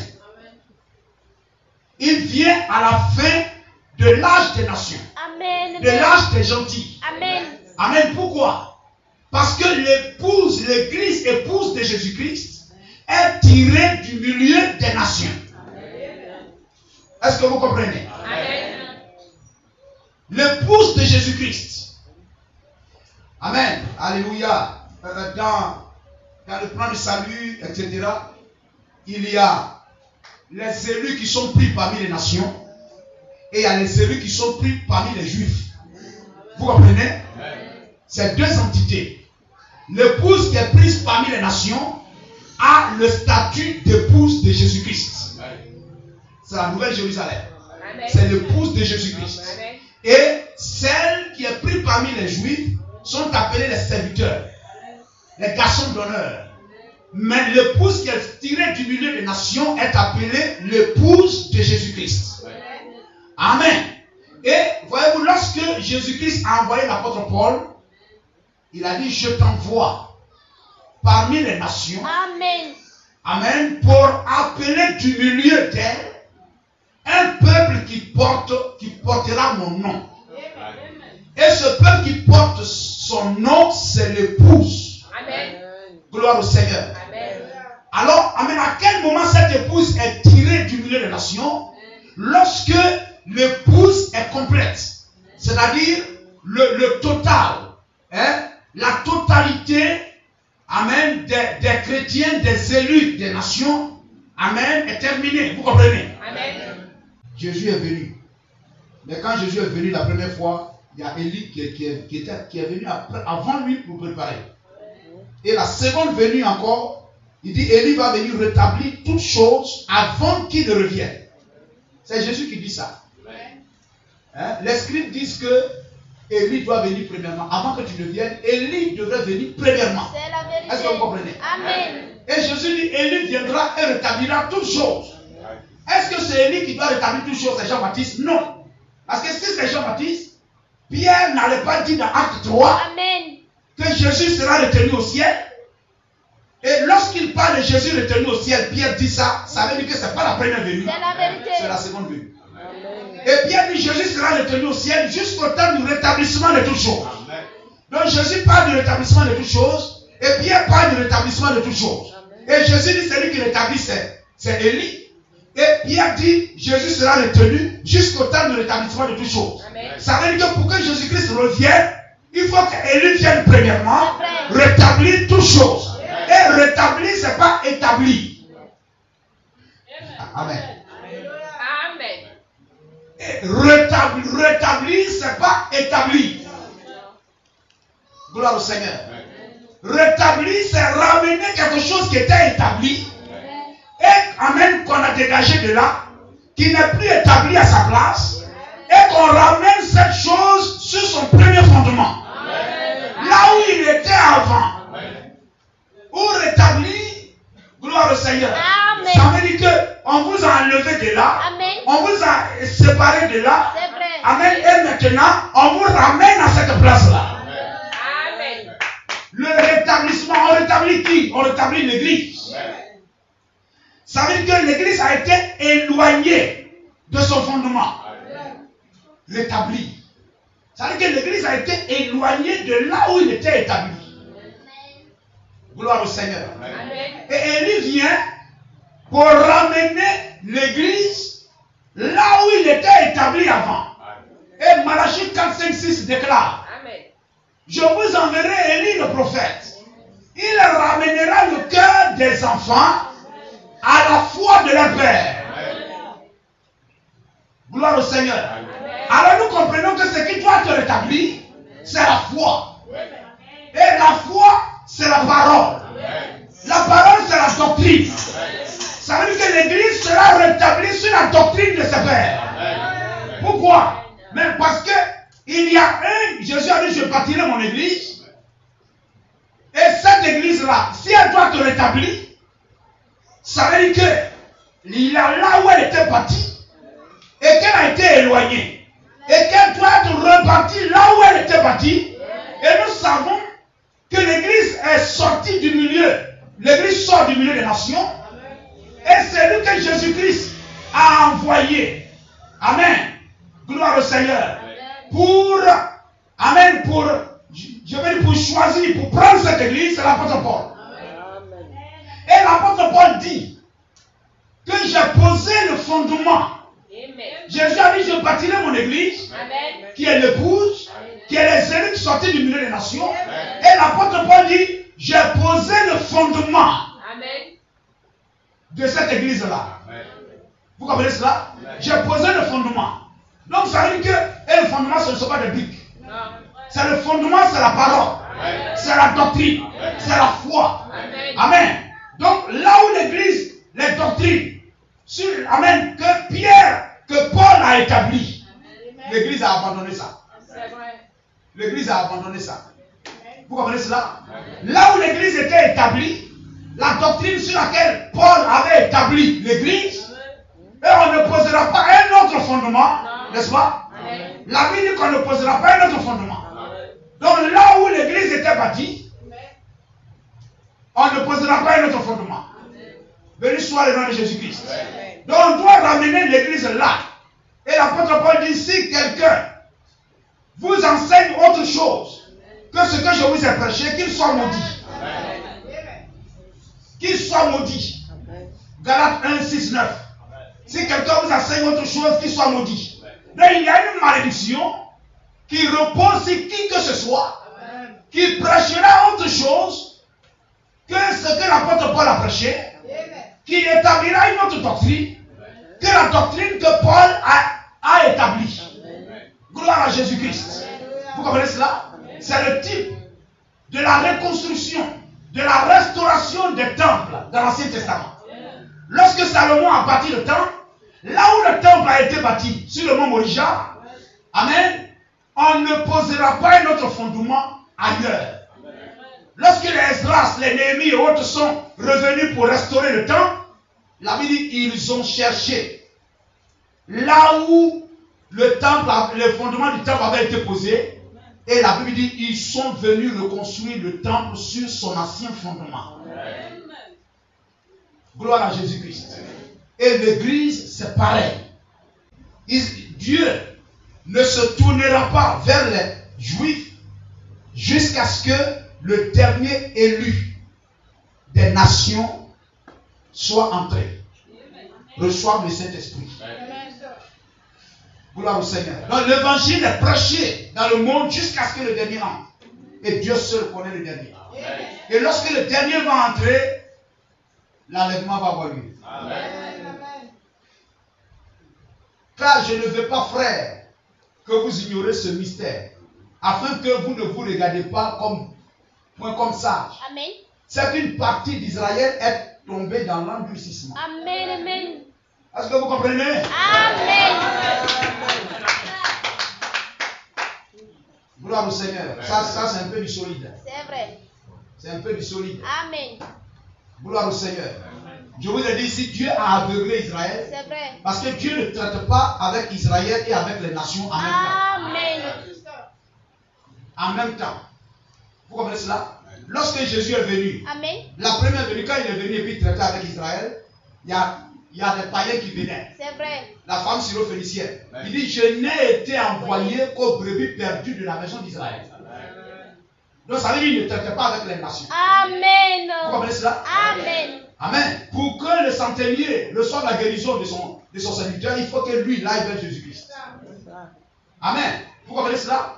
Il vient à la fin de l'âge des nations. Amen. De l'âge des gentils. Amen. Amen. Pourquoi? Parce que l'épouse, l'église épouse de Jésus-Christ est tirée du milieu des nations. Est-ce que vous comprenez? Amen. L'épouse de Jésus-Christ. Amen. Alléluia. Dans le plan du salut, etc., il y a les élus qui sont pris parmi les nations et il y a les élus qui sont pris parmi les juifs. Vous comprenez? C'est deux entités. L'épouse qui est prise parmi les nations a le statut d'épouse de Jésus-Christ. C'est la Nouvelle Jérusalem. C'est l'épouse de Jésus-Christ. Et celle qui est prise parmi les juifs sont appelées les serviteurs, les garçons d'honneur. Mais l'épouse qui est tirée du milieu des nations est appelée l'épouse de Jésus-Christ. Amen. Et voyez-vous, lorsque Jésus-Christ a envoyé l'apôtre Paul, il a dit, je t'envoie parmi les nations. Amen. Amen. Pour appeler du milieu d'elle un peuple qui portera mon nom. Et ce peuple qui porte son nom, c'est l'épouse. Amen. Gloire au Seigneur. Amen. Alors, amen, à quel moment cette épouse est tirée du milieu des nations? Lorsque l'épouse est complète. C'est-à-dire le total. La totalité, amen, des chrétiens, des élus des nations, amen, est terminée. Vous comprenez? Amen. Jésus est venu. Mais quand Jésus est venu la première fois, il y a Élie qui est venu avant lui pour préparer. Et la seconde venue encore, il dit Élie va venir rétablir toutes choses avant qu'il ne revienne. C'est Jésus qui dit ça. Les scribes disent que Élie doit venir premièrement. Avant que tu ne viennes, Élie devrait venir premièrement. C'est la vérité. Est-ce que vous comprenez? Amen. Et Jésus dit Élie viendra et rétablira toutes choses. Est-ce que c'est Élie qui doit rétablir toutes choses? C'est Jean-Baptiste? Non. Parce que si c'est Jean-Baptiste, Pierre n'allait pas dire dans Acte 3 Amen. que Jésus sera retenu au ciel. Et lorsqu'il parle de Jésus retenu au ciel, Pierre dit ça, ça veut dire que ce n'est pas la première venue. C'est la vérité. C'est la seconde venue. Et Pierre dit Jésus sera retenu au ciel jusqu'au temps du rétablissement de toutes choses. Donc Jésus parle du rétablissement de toutes choses et Pierre parle du rétablissement de toutes choses. Et Jésus dit celui qui rétablit c'est Élie. Et Pierre dit Jésus sera retenu jusqu'au temps du rétablissement de toutes choses. Ça veut dire que pour que Jésus-Christ revienne, il faut qu'Élie vienne premièrement rétablir toutes choses. Et rétablir, ce n'est pas établi. Amen. Amen. Et rétablir, ce n'est pas établi. Gloire au Seigneur. Rétablir, c'est ramener quelque chose qui était établi. Et amen, qu'on a dégagé de là, qui n'est plus établi à sa place. Et qu'on ramène cette chose sur son premier fondement. Là où il était avant. Ou rétabli, gloire au Seigneur. Amen. Ça veut dire qu'on vous a enlevé de là. Amen. On vous a séparé de là. C'est vrai. Amen. Et maintenant, on vous ramène à cette place-là. Amen. Le rétablissement, on rétablit qui? On rétablit l'église. Ça veut dire que l'église a été éloignée de son fondement. Rétabli. Ça veut dire que l'église a été éloignée de là où il était établi. Gloire au Seigneur. Amen. Et Élie vient pour ramener l'église là où il était établi avant. Et Malachie 4, 5, 6 déclare Amen. je vous enverrai Élie le prophète. Il ramènera le cœur des enfants à la foi de leur père. Gloire au Seigneur. Alors nous comprenons que ce qui doit te rétablir, c'est la foi. Et la foi, c'est la parole. il y a Jésus a dit, je bâtirai mon église. Et cette église-là, si elle doit être rétablie, ça veut dire que il y a là où elle était bâtie et qu'elle a été éloignée et qu'elle doit être rebâtie là où elle était bâtie. Et nous savons que l'église est sortie du milieu. L'église sort du milieu des nations. Et c'est lui que Jésus-Christ a envoyé. Amen. Gloire au Seigneur. Pour, amen, je vais dire pour choisir, pour prendre cette église, c'est l'apôtre Paul. Et l'apôtre Paul dit que j'ai posé le fondement. Jésus a dit, je bâtirai mon église, qui est l'épouse, qui est les élus sortis du milieu des nations. Et l'apôtre Paul dit, j'ai posé le fondement de cette église-là. Vous comprenez cela? J'ai posé le fondement. Donc ça veut dire que et le fondement, ce ne sont pas des briques. C'est le fondement, c'est la parole. C'est la doctrine. C'est la foi. Amen. Donc là où l'église, les doctrines, sur, amen, que Pierre, que Paul a établi, l'église a abandonné ça. L'église a abandonné ça. Vous comprenez cela? Là où l'église était établie, la doctrine sur laquelle Paul avait établi l'église, et on ne posera pas un autre fondement, n'est-ce pas? La Bible dit qu'on ne posera pas un autre fondement. Donc là où l'église était bâtie, on ne posera pas un autre fondement. Béni soit le nom de Jésus-Christ. Donc on doit ramener l'église là. Et l'apôtre Paul dit, si quelqu'un vous enseigne autre chose que ce que je vous ai prêché, qu'il soit maudit. Qu'il soit maudit. Galates 1, 6, 9. Si quelqu'un vous enseigne autre chose, qu'il soit maudit. Donc il y a une malédiction qui repose sur qui que ce soit, qui prêchera autre chose que ce que l'apôtre Paul a prêché, qui établira une autre doctrine que la doctrine que Paul a établie. Gloire à Jésus-Christ. Vous comprenez cela? C'est le type de la reconstruction, de la restauration des temples dans l'Ancien Testament. Lorsque Salomon a bâti le temple, là où le temple a été bâti, sur le mont Moria, amen, on ne posera pas un autre fondement ailleurs. Lorsque les Esdras, les Néhémie et autres sont revenus pour restaurer le temple, la Bible dit ils ont cherché là où le temple, le fondement du temple avait été posé, et la Bible dit ils sont venus reconstruire le temple sur son ancien fondement. Gloire à Jésus-Christ. Et l'église, c'est pareil. Dieu ne se tournera pas vers les Juifs jusqu'à ce que le dernier élu des nations soit entré, reçoive le Saint-Esprit. Gloire au Seigneur. Donc l'évangile est prêché dans le monde jusqu'à ce que le dernier entre. Et Dieu seul connaît le dernier. Et lorsque le dernier va entrer, l'enlèvement va avoir lieu. Car je ne veux pas, frère, que vous ignorez ce mystère, afin que vous ne vous regardez pas comme sage. Amen. C'est qu'une partie d'Israël est tombée dans l'endurcissement. Amen. Amen. Est-ce que vous comprenez? Amen. Gloire au Seigneur. Ça c'est un peu du solide. C'est vrai. C'est un peu du solide. Amen. Gloire au Seigneur. Je vous ai dit ici, Dieu a aveuglé Israël. C'est vrai. Parce que Dieu ne traite pas avec Israël et avec les nations en même temps. Amen. En même temps. Vous comprenez cela? Lorsque Jésus est venu, Amen. la première venue, quand il est venu et puis traiter avec Israël, il y a des païens qui venaient. C'est vrai. La femme syro-phénicienne. Il dit, je n'ai été envoyé qu'aux brebis perdues de la maison d'Israël. Donc ça veut dire qu'il ne traitait pas avec les nations. Amen. Vous comprenez cela? Amen. Amen. Pour que le centenier reçoive la guérison de son serviteur, il faut que lui aille vers Jésus-Christ. Amen. Vous comprenez cela?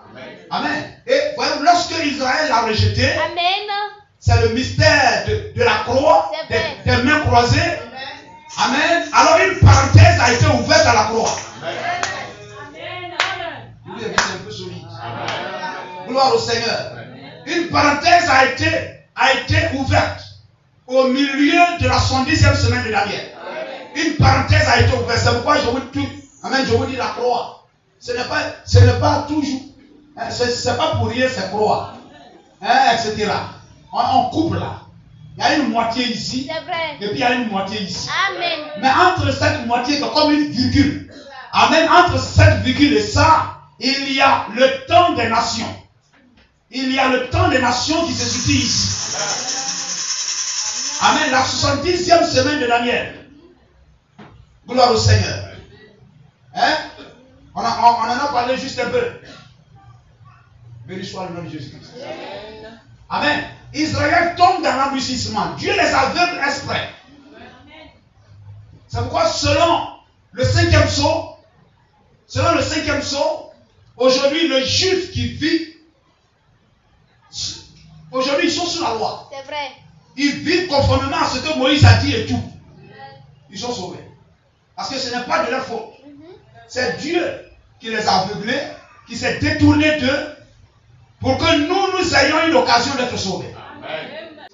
Amen. Et voyez, lorsque Israël l'a rejeté, Amen. c'est le mystère de la croix, des mains croisées. Amen. Alors une parenthèse a été ouverte à la croix. Amen. Je vous ai dit, c'est un peu solide. Gloire au Seigneur. Une parenthèse a été ouverte au milieu de la 70e semaine de Daniel. Une parenthèse a été ouverte. C'est pourquoi je vous dis la croix. Ce n'est pas toujours C'est pas pour rien, c'est croire. Hein, etc. On coupe là. Il y a une moitié ici. Et puis il y a une moitié ici. Amen. Mais entre cette moitié, c'est comme une virgule. Amen. Entre cette virgule et ça, il y a le temps des nations. Il y a le temps des nations qui se situe ici. Amen. La 70e semaine de Daniel. Gloire au Seigneur. Hein? On en a parlé juste un peu. Béni soit le nom de Jésus-Christ. Amen. Israël tombe dans l'endurcissement. Dieu les aveugle exprès. C'est pourquoi selon le 5e psaume, aujourd'hui le juif qui vit, aujourd'hui ils sont sous la loi. C'est vrai. Ils vivent conformément à ce que Moïse a dit et tout. Ils sont sauvés. Parce que ce n'est pas de leur faute. C'est Dieu qui les a aveuglés, qui s'est détourné d'eux, pour que nous ayons une occasion d'être sauvés. Amen.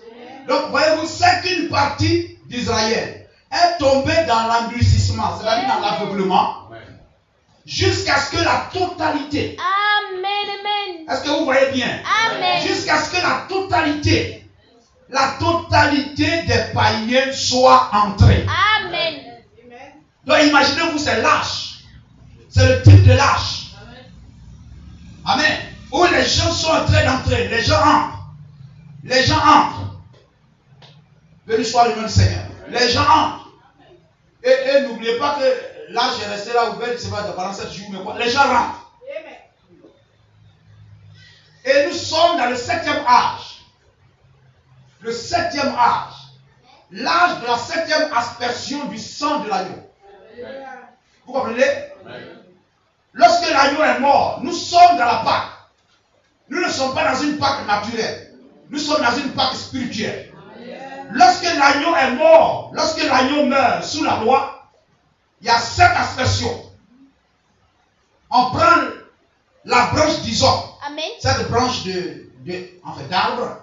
Donc, voyez-vous, c'est qu'une partie d'Israël est tombée dans l'endurcissement, c'est-à-dire dans l'aveuglement, jusqu'à ce que la totalité. Amen. Est-ce que vous voyez bien? Amen. Jusqu'à ce que la totalité des païens soit entrée. Amen. Donc, imaginez-vous, c'est l'âge. C'est le type de l'âge. Amen. Où les gens sont en train d'entrer. Les gens entrent. Les gens entrent. Béni soit le nom du Seigneur. Les gens entrent. Et n'oubliez pas que l'âge est resté là ouvert, c'est pas pendant 7 jours, mais quoi. Les gens rentrent. Et nous sommes dans le 7e âge. Le 7e âge. L'âge de la 7e aspersion du sang de l'agneau. Vous comprenez? Lorsque l'agneau est mort, nous sommes dans la Pâque. Nous ne sommes pas dans une Pâque naturelle. Nous sommes dans une Pâque spirituelle. Lorsque l'agneau est mort, lorsque l'agneau meurt sous la loi, il y a 7 aspersions. On prend la branche d'hysope, cette branche d'arbre,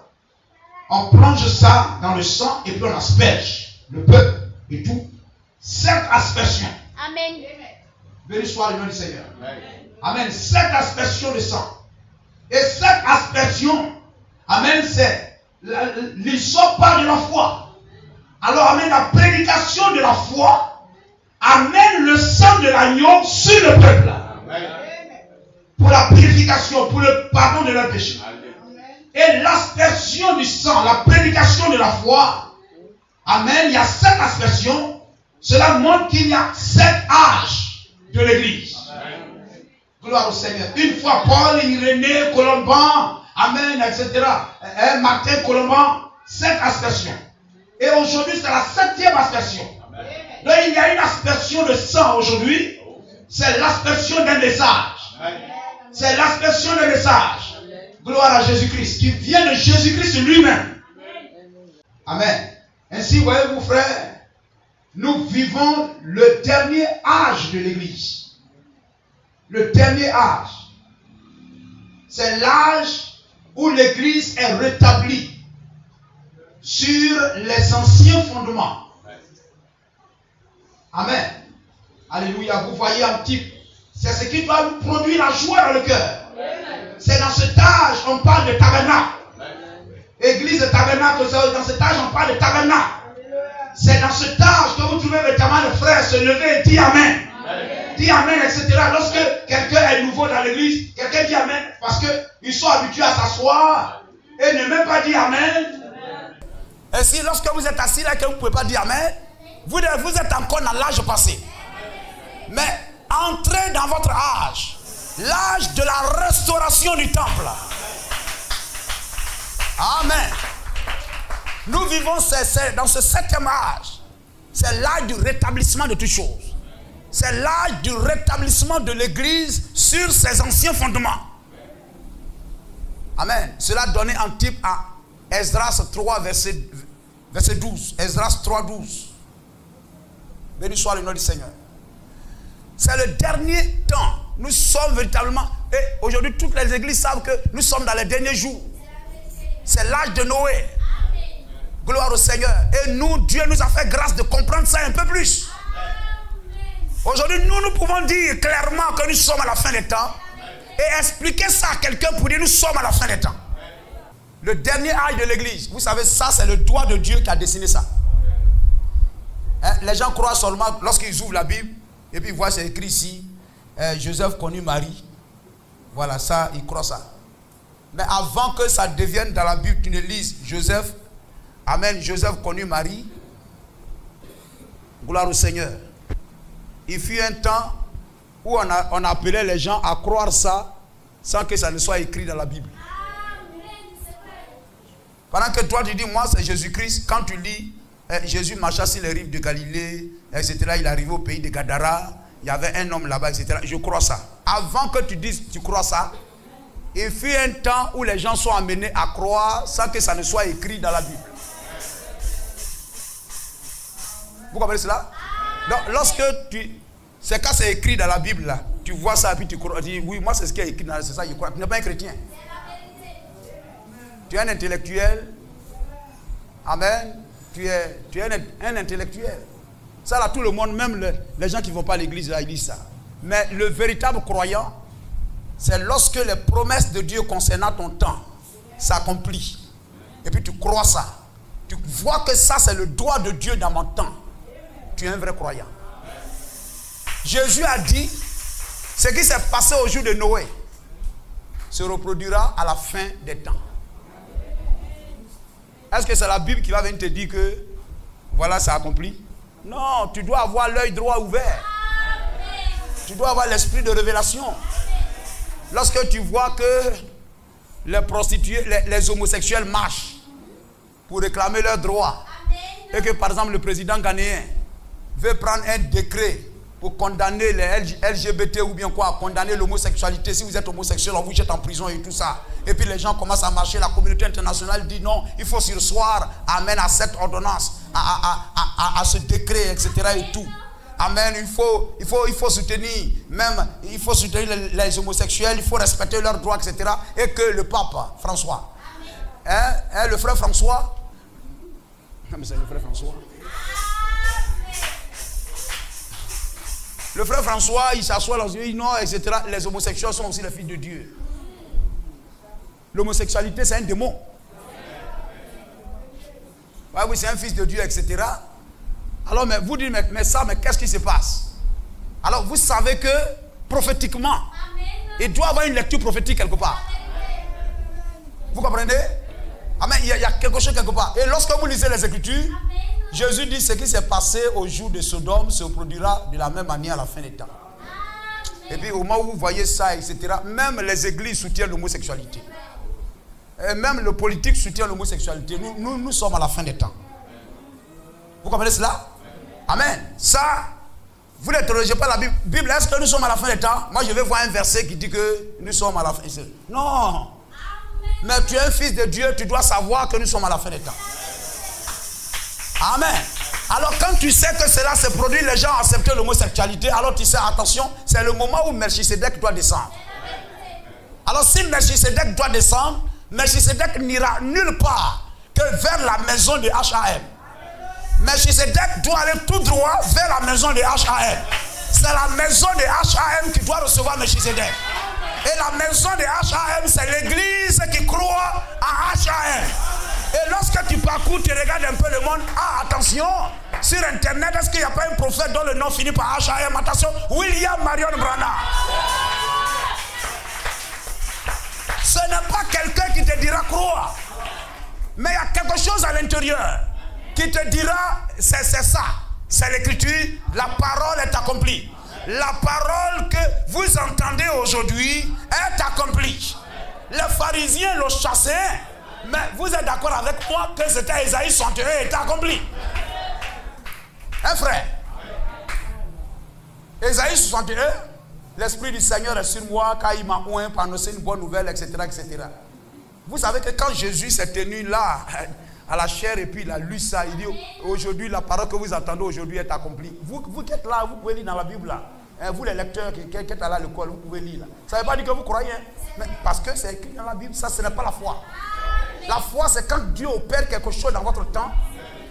on plonge ça dans le sang et puis on asperge le peuple et tout. 7 aspersions. Amen. Béni soit le nom du Seigneur. Amen. 7 aspersions de sang. Et cette aspersion, amen, c'est l'hysope parle de la foi. Alors, amen, la prédication de la foi amène le sang de l'agneau sur le peuple. Amen. Pour la purification, pour le pardon de leurs péchés. Et l'aspersion du sang, la prédication de la foi, amen, il y a 7 aspersions. Cela montre qu'il y a 7 âges de l'église. Gloire au Seigneur. Une fois Paul, Irénée, Colomban, amen, etc. Martin, Colomban, 7 aspersions. Et aujourd'hui, c'est la 7e aspersion. Donc il y a une aspersion de sang aujourd'hui. C'est l'aspersion d'un message. C'est l'aspersion d'un message. Gloire à Jésus-Christ, qui vient de Jésus-Christ lui-même. Amen. Ainsi, voyez-vous, frères, nous vivons le dernier âge de l'église. Le dernier âge. C'est l'âge où l'église est rétablie sur les anciens fondements. Amen. Alléluia. Vous voyez un type. C'est ce qui doit nous produire la joie dans le cœur. C'est dans cet âge qu'on parle de tabernacle. Église de tabernacle, dans cet âge on parle de tabernacle. C'est dans cet âge que vous trouvez notamment le frère se lever et dire Amen. Dit Amen, etc. Lorsque quelqu'un est nouveau dans l'église, quelqu'un dit Amen parce qu'ils sont habitués à s'asseoir et ne même pas dire Amen. Et si lorsque vous êtes assis là que vous ne pouvez pas dire Amen, vous êtes encore dans l'âge passé. Mais entrez dans votre âge, l'âge de la restauration du temple. Amen. Nous vivons dans ce 7e âge. C'est l'âge du rétablissement de toutes choses. C'est l'âge du rétablissement de l'église sur ses anciens fondements. Amen. Cela donnait un type à Esdras 3, verset 12. Esdras 3, 12. Béni soit le nom du Seigneur. C'est le dernier temps. Nous sommes véritablement, et aujourd'hui toutes les églises savent que nous sommes dans les derniers jours. C'est l'âge de Noé. Gloire au Seigneur. Et nous, Dieu nous a fait grâce de comprendre ça un peu plus. Aujourd'hui, nous pouvons dire clairement que nous sommes à la fin des temps. Et expliquer ça à quelqu'un pour dire nous sommes à la fin des temps. Le dernier âge de l'église, vous savez, ça c'est le doigt de Dieu qui a dessiné ça. Hein? Les gens croient seulement lorsqu'ils ouvrent la Bible et puis ils voient c'est écrit ici, Joseph connut Marie. Voilà, ça, ils croient ça. Mais avant que ça devienne dans la Bible, tu ne lises Joseph, amen, Joseph connut Marie. Gloire au Seigneur. Il fut un temps où on appelait les gens à croire ça sans que ça ne soit écrit dans la Bible. Pendant que toi tu dis, moi c'est Jésus-Christ, quand tu lis, Jésus marcha sur les rives de Galilée, etc. Il arrivait au pays de Gadara, il y avait un homme là-bas, etc. Je crois ça. Avant que tu dises, tu crois ça, il fut un temps où les gens sont amenés à croire sans que ça ne soit écrit dans la Bible. Vous comprenez cela? Donc lorsque c'est quand c'est écrit dans la Bible là, tu vois ça et puis tu crois, tu dis oui, moi c'est ce qui est écrit dans la Bible, c'est ça, je crois. Tu n'es pas un chrétien. Tu es un intellectuel. Amen. Tu es un intellectuel. Ça là, tout le monde, même les gens qui ne vont pas à l'église là, ils disent ça. Mais le véritable croyant, c'est lorsque les promesses de Dieu concernant ton temps s'accomplissent. Et puis tu crois ça. Tu vois que ça c'est le doigt de Dieu dans mon temps. Tu es un vrai croyant. Jésus a dit, ce qui s'est passé au jour de Noé se reproduira à la fin des temps. Est-ce que c'est la Bible qui va venir te dire que voilà, c'est accompli? Non, tu dois avoir l'œil droit ouvert. Tu dois avoir l'esprit de révélation. Lorsque tu vois que les prostituées, les homosexuels marchent pour réclamer leurs droits, et que par exemple le président ghanéen veut prendre un décret pour condamner les LGBT ou bien quoi, condamner l'homosexualité. Si vous êtes homosexuel, on vous jette en prison et tout ça. Et puis les gens commencent à marcher, la communauté internationale dit non, il faut surseoir, amen, à cette ordonnance, à ce décret, etc. et tout. Amen, il faut soutenir, même, il faut soutenir les homosexuels, il faut respecter leurs droits, etc. Et que le pape François, le frère François, non mais c'est le frère François. Le frère François, il s'assoit dans une non, etc. Les homosexuels sont aussi les fils de Dieu. L'homosexualité, c'est un démon. Ouais, oui, c'est un fils de Dieu, etc. Alors, mais vous dites, mais ça, mais qu'est-ce qui se passe? Alors, vous savez que, prophétiquement, il doit y avoir une lecture prophétique quelque part. Vous comprenez? Amen, il y a quelque chose quelque part. Et lorsque vous lisez les Écritures, Jésus dit ce qui s'est passé au jour de Sodome se produira de la même manière à la fin des temps. Et puis au moment où vous voyez ça, etc., même les églises soutiennent l'homosexualité. Et même le politique soutient l'homosexualité. Nous sommes à la fin des temps. Vous comprenez cela? Amen. Ça, vous n'interrogez pas la Bible. Est-ce que nous sommes à la fin des temps? Moi, je vais voir un verset qui dit que nous sommes à la fin. Non. Mais tu es un fils de Dieu, tu dois savoir que nous sommes à la fin des temps. Amen. Alors quand tu sais que cela se produit, les gens acceptent l'homosexualité, alors tu sais, attention, c'est le moment où Melchisedec doit descendre. Alors si Melchisedec doit descendre, Melchisedec n'ira nulle part que vers la maison de H.A.M. Melchisedec doit aller tout droit vers la maison de H.A.M. C'est la maison de H.A.M. qui doit recevoir Melchisedec. Et la maison de H.A.M. c'est l'église qui croit à H.A.M. Et lorsque tu parcours, tu regardes un peu le monde. Ah, attention, sur internet, est-ce qu'il n'y a pas un prophète dont le nom finit par H.A.M? Attention, William Marion Branham. Ce n'est pas quelqu'un qui te dira croire. Mais il y a quelque chose à l'intérieur qui te dira, c'est ça. C'est l'écriture, la parole est accomplie. La parole que vous entendez aujourd'hui est accomplie. Les pharisiens l'ont chassé. Mais vous êtes d'accord avec moi que c'était Ésaïe 61 était accompli? Hein, frère? Ésaïe 61, l'Esprit du Seigneur est sur moi car il m'a oint pour annoncer une bonne nouvelle, etc., etc. Vous savez que quand Jésus s'est tenu là, à la chair, et puis il a lu ça, il dit aujourd'hui, la parole que vous entendez aujourd'hui est accomplie. Vous qui êtes là, vous pouvez lire dans la Bible là. Vous les lecteurs qui êtes là à l'école, vous pouvez lire là. Ça ne veut pas dire que vous croyez, mais parce que c'est écrit dans la Bible, ça ce n'est pas la foi. La foi, c'est quand Dieu opère quelque chose dans votre temps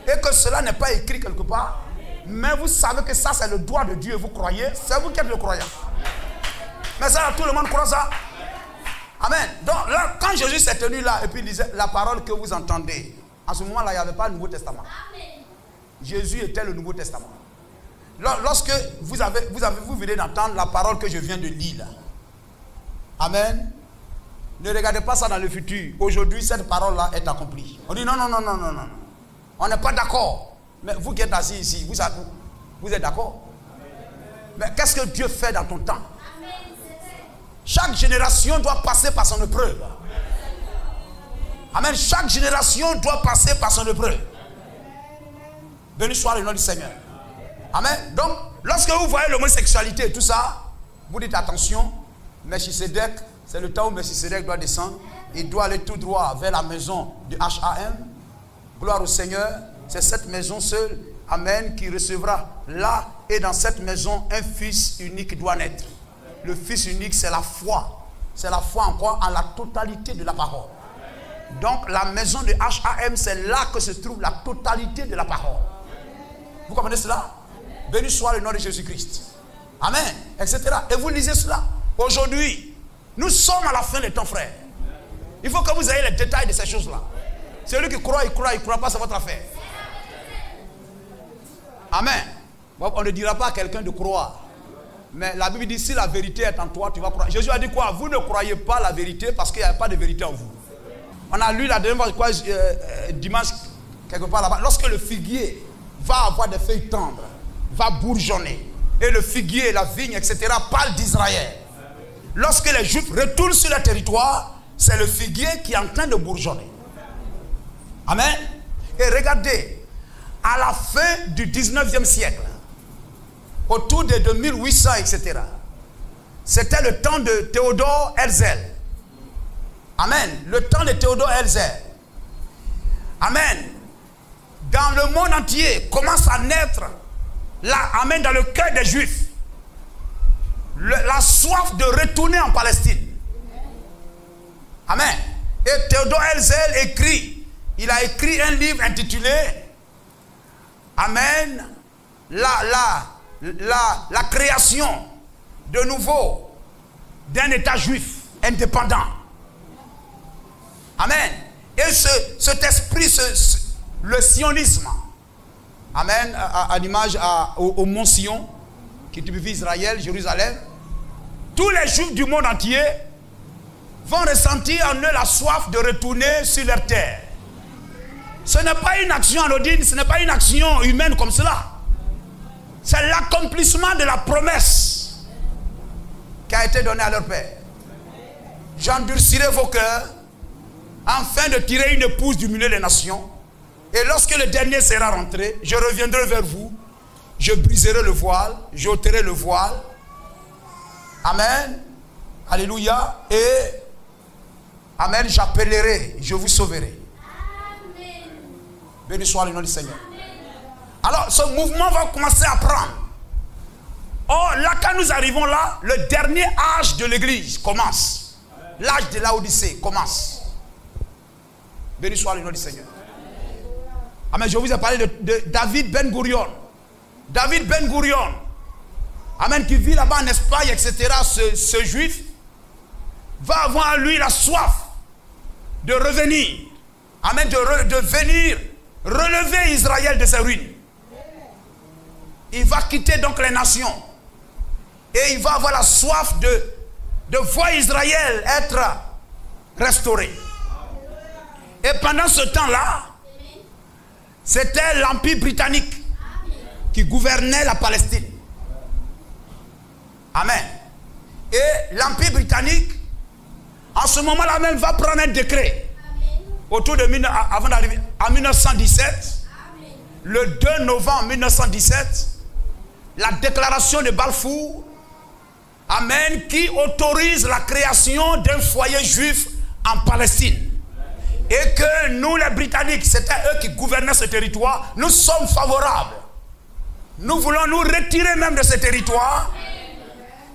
et que cela n'est pas écrit quelque part, mais vous savez que ça, c'est le doigt de Dieu, vous croyez, c'est vous qui êtes le croyant. Mais ça, tout le monde croit ça. quand Jésus s'est tenu là et puis il disait la parole que vous entendez, en ce moment-là, il n'y avait pas le Nouveau Testament. Jésus était le Nouveau Testament. Lorsque vous venez d'entendre la parole que je viens de lire là. Amen. Ne regardez pas ça dans le futur. Aujourd'hui, cette parole-là est accomplie. On dit non. On n'est pas d'accord. Mais vous qui êtes assis ici, vous êtes d'accord? Mais qu'est-ce que Dieu fait dans ton temps? Chaque génération doit passer par son épreuve. Amen. Chaque génération doit passer par son épreuve. Béni soit le nom du Seigneur. Amen. Donc, lorsque vous voyez l'homosexualité et tout ça, vous dites attention, Melchisedec, c'est le temps où Melchisedec doit descendre. Il doit aller tout droit vers la maison de HAM. Gloire au Seigneur. C'est cette maison seule, amen, qui recevra là. Et dans cette maison, un fils unique doit naître. Le fils unique, c'est la foi. C'est la foi en quoi? En la totalité de la parole. Donc, la maison de HAM, c'est là que se trouve la totalité de la parole. Vous comprenez cela? Béni soit le nom de Jésus-Christ. Amen. Etc. Et vous lisez cela. Aujourd'hui, nous sommes à la fin des temps, frères. Il faut que vous ayez les détails de ces choses-là. Celui qui croit, il croit pas, c'est votre affaire. Amen. On ne dira pas à quelqu'un de croire. Mais la Bible dit, si la vérité est en toi, tu vas croire. Jésus a dit quoi? Vous ne croyez pas la vérité parce qu'il n'y a pas de vérité en vous. On a lu la dernière fois, dimanche, quelque part là-bas. Lorsque le figuier va avoir des feuilles tendres, va bourgeonner, et le figuier, la vigne, etc., parle d'Israël. Lorsque les Juifs retournent sur leur territoire, c'est le figuier qui est en train de bourgeonner. Amen. Et regardez, à la fin du 19e siècle, autour de 2800, etc., c'était le temps de Théodore Herzl. Amen. Le temps de Théodore Herzl. Amen. Dans le monde entier, commence à naître, là, amen, dans le cœur des Juifs, la soif de retourner en Palestine. Amen. Et Théodore Herzl il a écrit un livre intitulé Amen, la création de nouveau d'un État juif indépendant. Amen. Et cet esprit, le sionisme, amen, à l'image au mont Sion, qui typifie Israël, Jérusalem, tous les juifs du monde entier vont ressentir en eux la soif de retourner sur leur terre. Ce n'est pas une action anodine, ce n'est pas une action humaine comme cela. C'est l'accomplissement de la promesse qui a été donnée à leur père. J'endurcirai vos cœurs afin de tirer une épouse du milieu des nations. Et lorsque le dernier sera rentré, je reviendrai vers vous. Je briserai le voile, j'ôterai le voile. Amen. Alléluia. Et amen, j'appellerai, je vous sauverai. Amen. Béni soit le nom du Seigneur. Amen. Alors, ce mouvement va commencer à prendre. Or, là, quand nous arrivons là, le dernier âge de l'église commence. L'âge de la Odyssée commence. Béni soit le nom du Seigneur. Amen. Je vous ai parlé de David Ben Gurion. David Ben Gurion. Amen, qui vit là-bas en Espagne, etc. Ce juif va avoir en lui la soif de revenir. Amen, de venir relever Israël de ses ruines. Il va quitter donc les nations. Et il va avoir la soif de voir Israël être restauré. Et pendant ce temps-là, c'était l'Empire britannique qui gouvernait la Palestine. Amen. Et l'Empire britannique, en ce moment-là même, va prendre un décret. Autour de avant d'arriver en 1917, le 2 novembre 1917, la déclaration de Balfour, amen, qui autorise la création d'un foyer juif en Palestine. Et que nous, les Britanniques, c'était eux qui gouvernaient ce territoire, nous sommes favorables. Nous voulons nous retirer même de ce territoire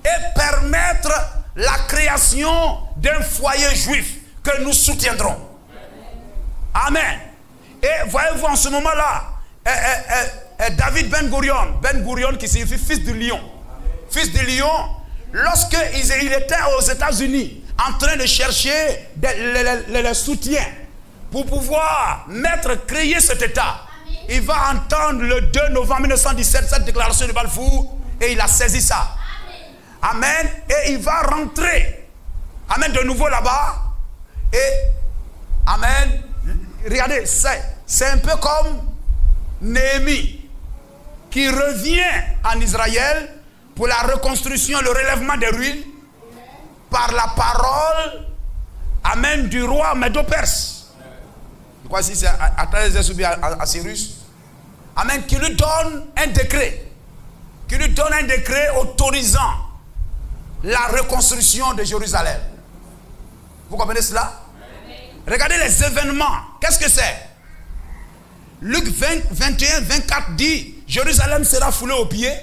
et permettre la création d'un foyer juif que nous soutiendrons. Amen. Et voyez-vous en ce moment-là, David Ben Gurion qui signifie fils du lion. Fils du lion, lorsqu'il était aux États-Unis, en train de chercher le soutien pour pouvoir créer cet État. Il va entendre le 2 novembre 1917 cette déclaration de Balfour et il a saisi ça. Amen. Et il va rentrer. Amen. De nouveau là-bas. Et amen. Regardez, c'est un peu comme Néhémie qui revient en Israël pour la reconstruction, le relèvement des ruines par la parole, amen, du roi Médo-Perse. Je crois que c'est Artaxerxès ou bien à Cyrus. Amen, qui lui donne un décret. Qui lui donne un décret autorisant la reconstruction de Jérusalem. Vous comprenez cela? Regardez les événements. Qu'est-ce que c'est? Luc 21, 24 dit, Jérusalem sera foulée aux pieds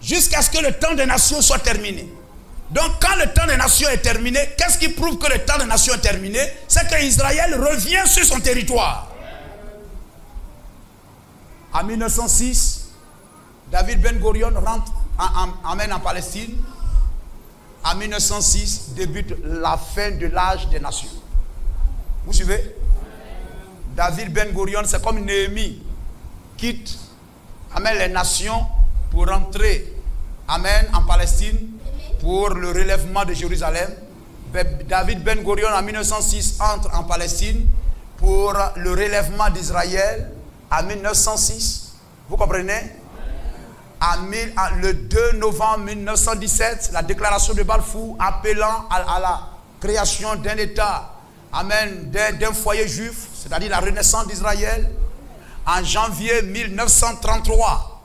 jusqu'à ce que le temps des nations soit terminé. Donc quand le temps des nations est terminé, qu'est-ce qui prouve que le temps des nations est terminé? C'est que Israël revient sur son territoire. En 1906, David Ben Gurion rentre en Palestine. En 1906 débute la fin de l'âge des nations. Vous suivez? David Ben Gurion, c'est comme Néhémie, quitte les nations pour rentrer en Palestine pour le relèvement de Jérusalem. David Ben Gurion en 1906 entre en Palestine pour le relèvement d'Israël en 1906. Vous comprenez? Le 2 novembre 1917, la déclaration de Balfour appelant à la création d'un État, amen, d'un foyer juif, c'est-à-dire la renaissance d'Israël, en janvier 1933.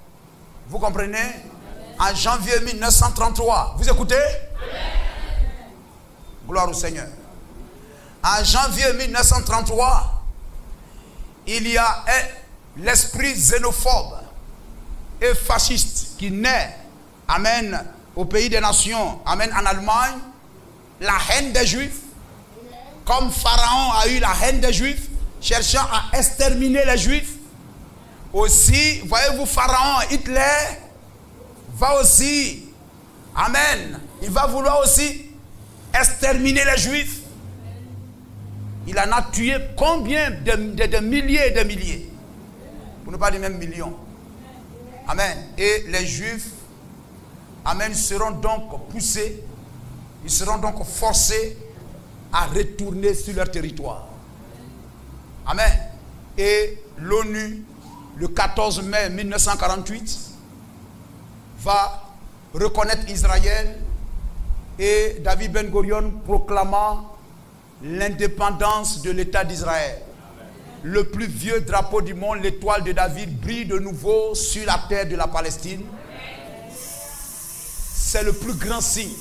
Vous comprenez? En janvier 1933. Vous écoutez? Gloire au Seigneur. En janvier 1933, il y a l'esprit xénophobe et fasciste qui naît, amen, au pays des nations, amen, en Allemagne, la haine des Juifs, comme Pharaon a eu la haine des Juifs, cherchant à exterminer les Juifs. Aussi, voyez-vous, Pharaon, Hitler, va aussi, amen, il va vouloir aussi exterminer les Juifs. Il en a tué combien de milliers et de milliers, pour ne pas dire même millions. Amen. Et les Juifs, amen, seront donc poussés, ils seront donc forcés à retourner sur leur territoire. Amen. Et l'ONU, le 14 mai 1948, va reconnaître Israël et David Ben Gurion proclama l'indépendance de l'État d'Israël. Le plus vieux drapeau du monde, l'étoile de David, brille de nouveau sur la terre de la Palestine. C'est le plus grand signe.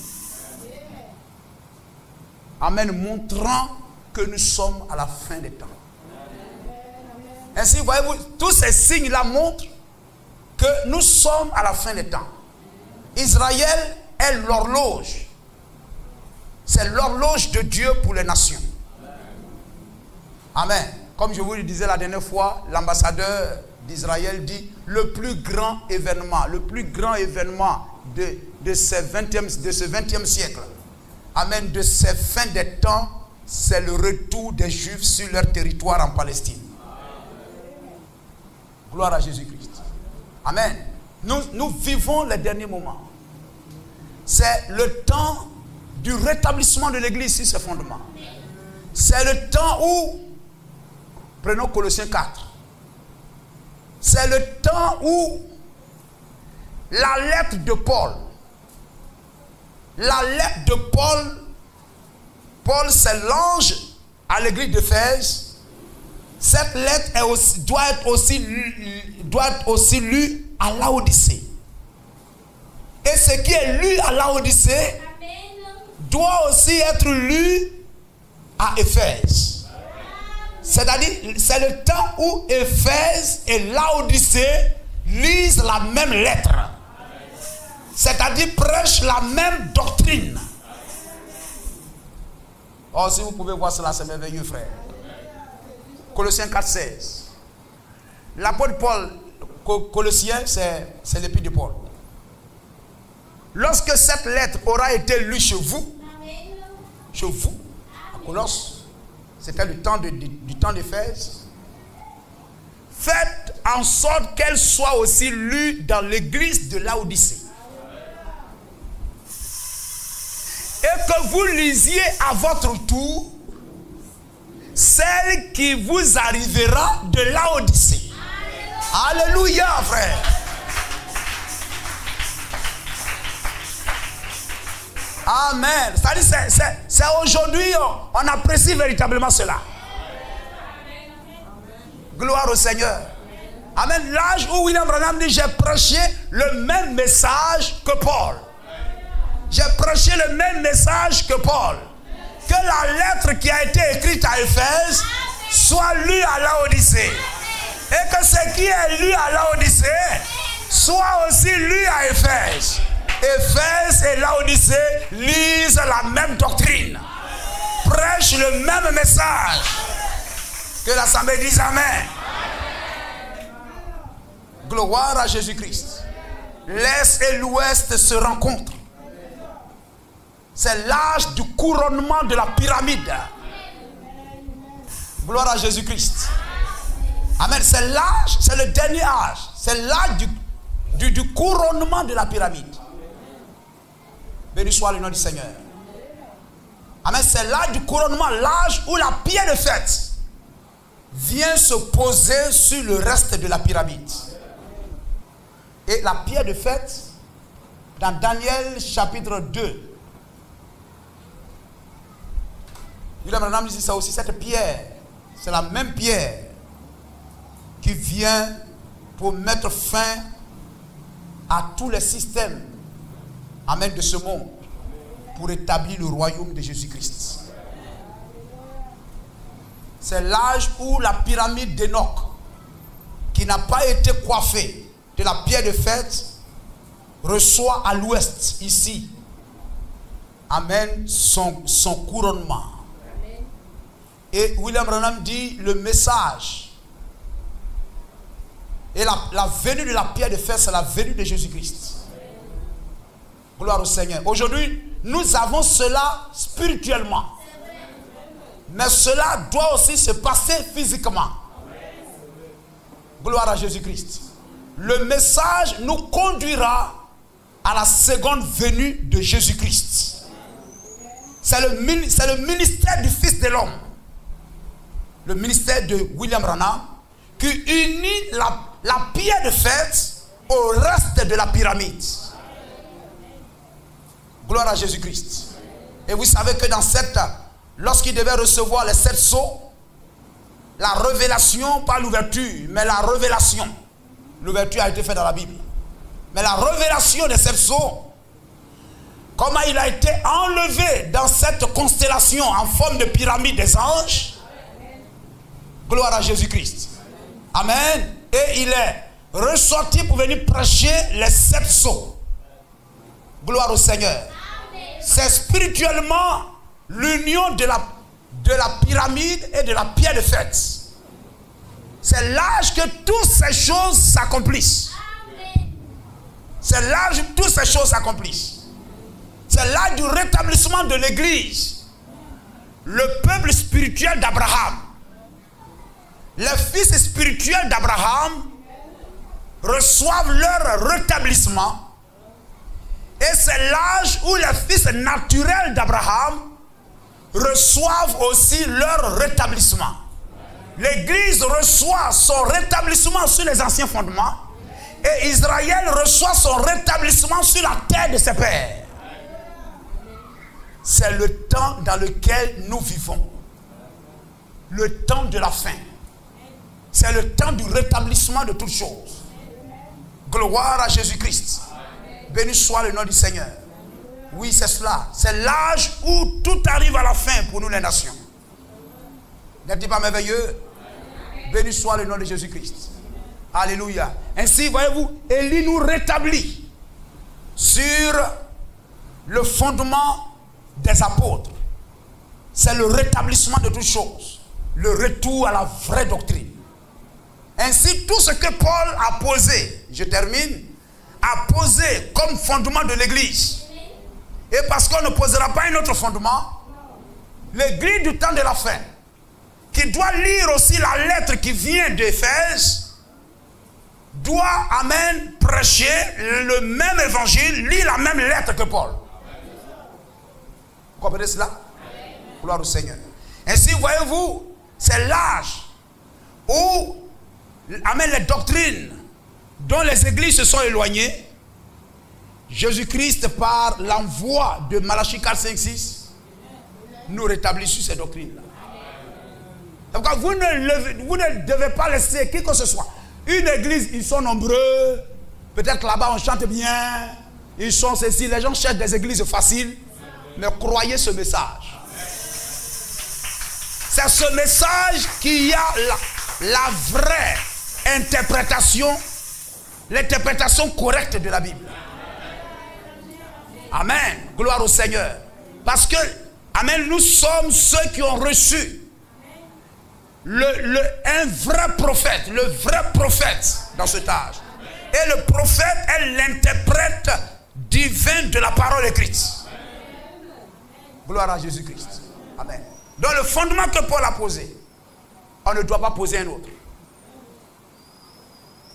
Amen, montrant que nous sommes à la fin des temps. Ainsi, voyez-vous, tous ces signes-là montrent que nous sommes à la fin des temps. Israël est l'horloge. C'est l'horloge de Dieu pour les nations. Amen. Comme je vous le disais la dernière fois, l'ambassadeur d'Israël dit le plus grand événement de ce 20e siècle, amen, de ces fins des temps, c'est le retour des Juifs sur leur territoire en Palestine. Gloire à Jésus-Christ. Amen. Nous vivons les derniers moments. C'est le temps du rétablissement de l'Église sur ses fondements. C'est le temps où, prenons Colossiens 4, c'est le temps où la lettre de Paul, Paul c'est l'ange à l'église d'Éphèse. Cette lettre doit être aussi lue à Laodicée. Et ce qui est lu à Laodicée doit aussi être lu à Éphèse. C'est-à-dire, c'est le temps où Éphèse et Laodicée lisent la même lettre. C'est-à-dire, prêchent la même doctrine. Oh, si vous pouvez voir cela, c'est merveilleux, frère. Colossiens 4,16. L'apôtre Paul, Colossiens, c'est l'épître de Paul. Lorsque cette lettre aura été lue chez vous, chez vous, à Colosse. C'était le temps du temps d'Éphèse. Faites en sorte qu'elle soit aussi lue dans l'église de Laodicée. Et que vous lisiez à votre tour celle qui vous arrivera de Laodicée. Alléluia, frère. Amen. C'est aujourd'hui, on apprécie véritablement cela. Gloire au Seigneur. Amen. L'âge où William Branham dit, j'ai prêché le même message que Paul. J'ai prêché le même message que Paul. Que la lettre qui a été écrite à Éphèse soit lue à Laodicée. Et que ce qui est lu à Laodicée soit aussi lu à Éphèse. Éphèse et Laodicée lisent la même doctrine. Prêchent le même message. Que l'assemblée dise Amen. Gloire à Jésus-Christ. L'Est et l'Ouest se rencontrent. C'est l'âge du couronnement de la pyramide. Gloire à Jésus-Christ. Amen. C'est l'âge, c'est le dernier âge. C'est l'âge du couronnement de la pyramide. Béni soit le nom du Seigneur. Amen. C'est l'âge du couronnement, l'âge où la pierre de fête vient se poser sur le reste de la pyramide. Et la pierre de fête, dans Daniel chapitre 2, William Branham dit ça aussi, cette pierre, c'est la même pierre qui vient pour mettre fin à tous les systèmes, amen, de ce monde, pour établir le royaume de Jésus-Christ. C'est l'âge où la pyramide d'Enoch, qui n'a pas été coiffée de la pierre de fête, reçoit à l'ouest, ici, amen, son couronnement. Et William Branham dit le message et la venue de la pierre de fête, c'est la venue de Jésus-Christ. Gloire au Seigneur. Aujourd'hui, nous avons cela spirituellement. Mais cela doit aussi se passer physiquement. Gloire à Jésus-Christ. Le message nous conduira à la seconde venue de Jésus-Christ. C'est le ministère du Fils de l'homme. Le ministère de William Branham qui unit la pierre de fête au reste de la pyramide. Gloire à Jésus-Christ. Et vous savez que dans cette, lorsqu'il devait recevoir les 7 sceaux, la révélation, pas l'ouverture, mais la révélation. L'ouverture a été faite dans la Bible. Mais la révélation des 7 sceaux, comment il a été enlevé dans cette constellation en forme de pyramide des anges. Gloire à Jésus-Christ. Amen. Et il est ressorti pour venir prêcher les 7 sceaux. Gloire au Seigneur. C'est spirituellement l'union de la pyramide et de la pierre de fête. C'est l'âge que toutes ces choses s'accomplissent. C'est l'âge où toutes ces choses s'accomplissent. C'est l'âge du rétablissement de l'Église. Le peuple spirituel d'Abraham. Les fils spirituels d'Abraham reçoivent leur rétablissement. Et c'est l'âge où les fils naturels d'Abraham reçoivent aussi leur rétablissement. L'Église reçoit son rétablissement sur les anciens fondements. Et Israël reçoit son rétablissement sur la terre de ses pères. C'est le temps dans lequel nous vivons. Le temps de la fin. C'est le temps du rétablissement de toutes choses. Gloire à Jésus-Christ. Béni soit le nom du Seigneur. Oui, c'est cela. C'est l'âge où tout arrive à la fin pour nous les nations. N'est-il pas merveilleux? Béni soit le nom de Jésus-Christ. Alléluia. Ainsi, voyez-vous, Élie nous rétablit sur le fondement des apôtres. C'est le rétablissement de toutes choses. Le retour à la vraie doctrine. Ainsi, tout ce que Paul a posé, je termine, a posé comme fondement de l'Église. Et parce qu'on ne posera pas un autre fondement, l'église du temps de la fin, qui doit lire aussi la lettre qui vient d'Éphèse, doit, amen, prêcher le même évangile, lire la même lettre que Paul. Vous comprenez cela? Gloire au Seigneur. Ainsi, voyez-vous, c'est l'âge où, amen, les doctrines dont les églises se sont éloignées, Jésus-Christ, par l'envoi de Malachie 4:5-6, nous rétablit sur ces doctrines-là. Donc, vous ne devez pas laisser qui que ce soit. Une église, ils sont nombreux. Peut-être là-bas, on chante bien. Ils sont ceci. Les gens cherchent des églises faciles. Mais croyez ce message. C'est ce message qui a la vraie interprétation, l'interprétation correcte de la Bible. Amen. Gloire au Seigneur. Parce que, amen, nous sommes ceux qui ont reçu un vrai prophète, le vrai prophète dans cet âge. Et le prophète est l'interprète divin de la parole écrite. Gloire à Jésus-Christ. Amen. Donc le fondement que Paul a posé, on ne doit pas poser un autre.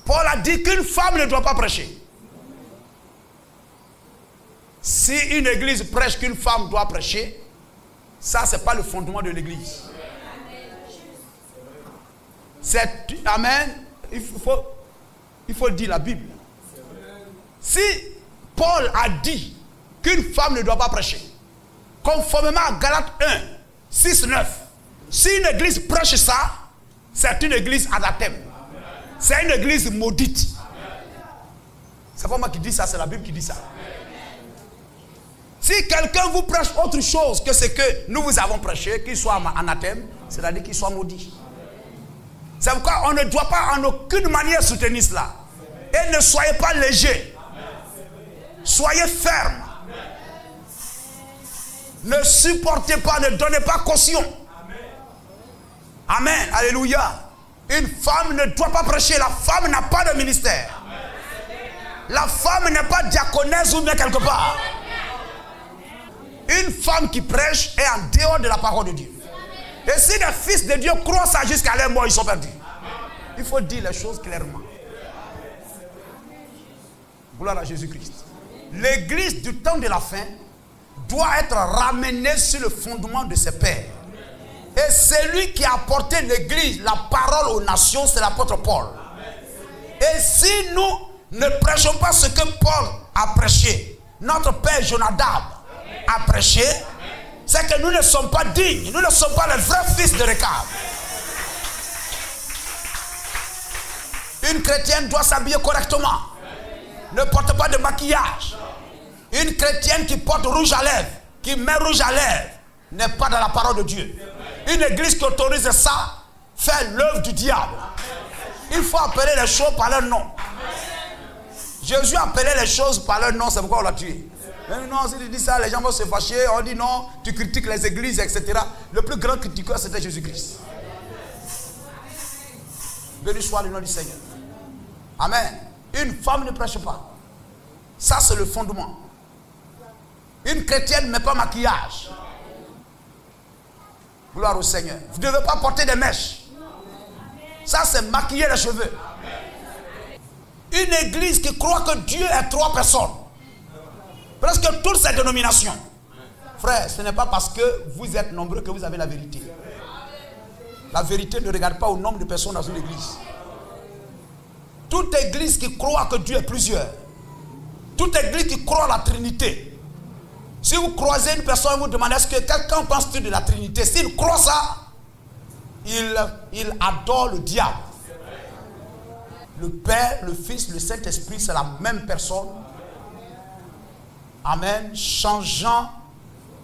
Paul a dit qu'une femme ne doit pas prêcher. Si une église prêche qu'une femme doit prêcher, ça c'est pas le fondement de l'église. C'est, amen, il faut dire la Bible. Si Paul a dit qu'une femme ne doit pas prêcher, conformément à Galates 1, 6, 9, si une église prêche ça, c'est une église anathème. C'est une église maudite. C'est pas moi qui dis ça, c'est la Bible qui dit ça. Si quelqu'un vous prêche autre chose que ce que nous vous avons prêché, qu'il soit anathème, c'est-à-dire qu'il soit maudit. C'est pourquoi on ne doit pas en aucune manière soutenir cela. Et ne soyez pas légers. Soyez fermes. Ne supportez pas, ne donnez pas caution. Amen. Alléluia. Une femme ne doit pas prêcher. La femme n'a pas de ministère. La femme n'est pas diaconesse ou bien quelque part. Une femme qui prêche est en dehors de la parole de Dieu. Et si les fils de Dieu croient ça jusqu'à leur mort, ils sont perdus. Il faut dire les choses clairement. Gloire à Jésus-Christ. L'église du temps de la fin doit être ramenée sur le fondement de ses pères. Et celui qui a apporté l'église, la parole aux nations, c'est l'apôtre Paul. Et si nous ne prêchons pas ce que Paul a prêché, notre père Jonadab a prêché, c'est que nous ne sommes pas dignes. Nous ne sommes pas les vrais fils de Récab. Une chrétienne doit s'habiller correctement. Ne porte pas de maquillage. Une chrétienne qui porte rouge à lèvres, qui met rouge à lèvres, n'est pas dans la parole de Dieu. Une église qui autorise ça fait l'œuvre du diable. Il faut appeler les choses par leur nom. Jésus appelait les choses par leur nom, c'est pourquoi on l'a tué. Mais non, si tu dis ça, les gens vont se fâcher. On dit non, tu critiques les églises, etc. Le plus grand critiqueur, c'était Jésus-Christ. Béni soit le nom du Seigneur. Amen. Une femme ne prêche pas. Ça, c'est le fondement. Une chrétienne ne met pas maquillage. Gloire au Seigneur. Vous ne devez pas porter des mèches. Ça, c'est maquiller les cheveux. Une église qui croit que Dieu est trois personnes. Presque toutes ces dénominations. Frère, ce n'est pas parce que vous êtes nombreux que vous avez la vérité. La vérité ne regarde pas au nombre de personnes dans une église. Toute église qui croit que Dieu est plusieurs. Toute église qui croit à la Trinité. Si vous croisez une personne et vous demandez est-ce que quelqu'un pense-t-il de la Trinité, s'il croit ça, il adore le diable. Le Père, le Fils, le Saint-Esprit, c'est la même personne. Amen. Changeant,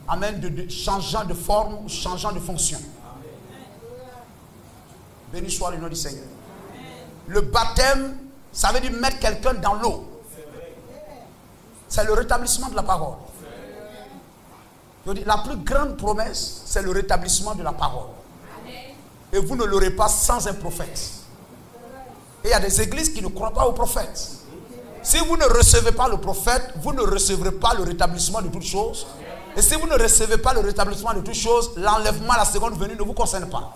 amen, changeant de forme, changeant de fonction. Béni soit le nom du Seigneur. Le baptême, ça veut dire mettre quelqu'un dans l'eau. C'est le rétablissement de la parole. Je dis, la plus grande promesse, c'est le rétablissement de la parole. Et vous ne l'aurez pas sans un prophète. Et il y a des églises qui ne croient pas au prophète. Si vous ne recevez pas le prophète, vous ne recevrez pas le rétablissement de toutes choses. Et si vous ne recevez pas le rétablissement de toutes choses, l'enlèvement à la seconde venue ne vous concerne pas.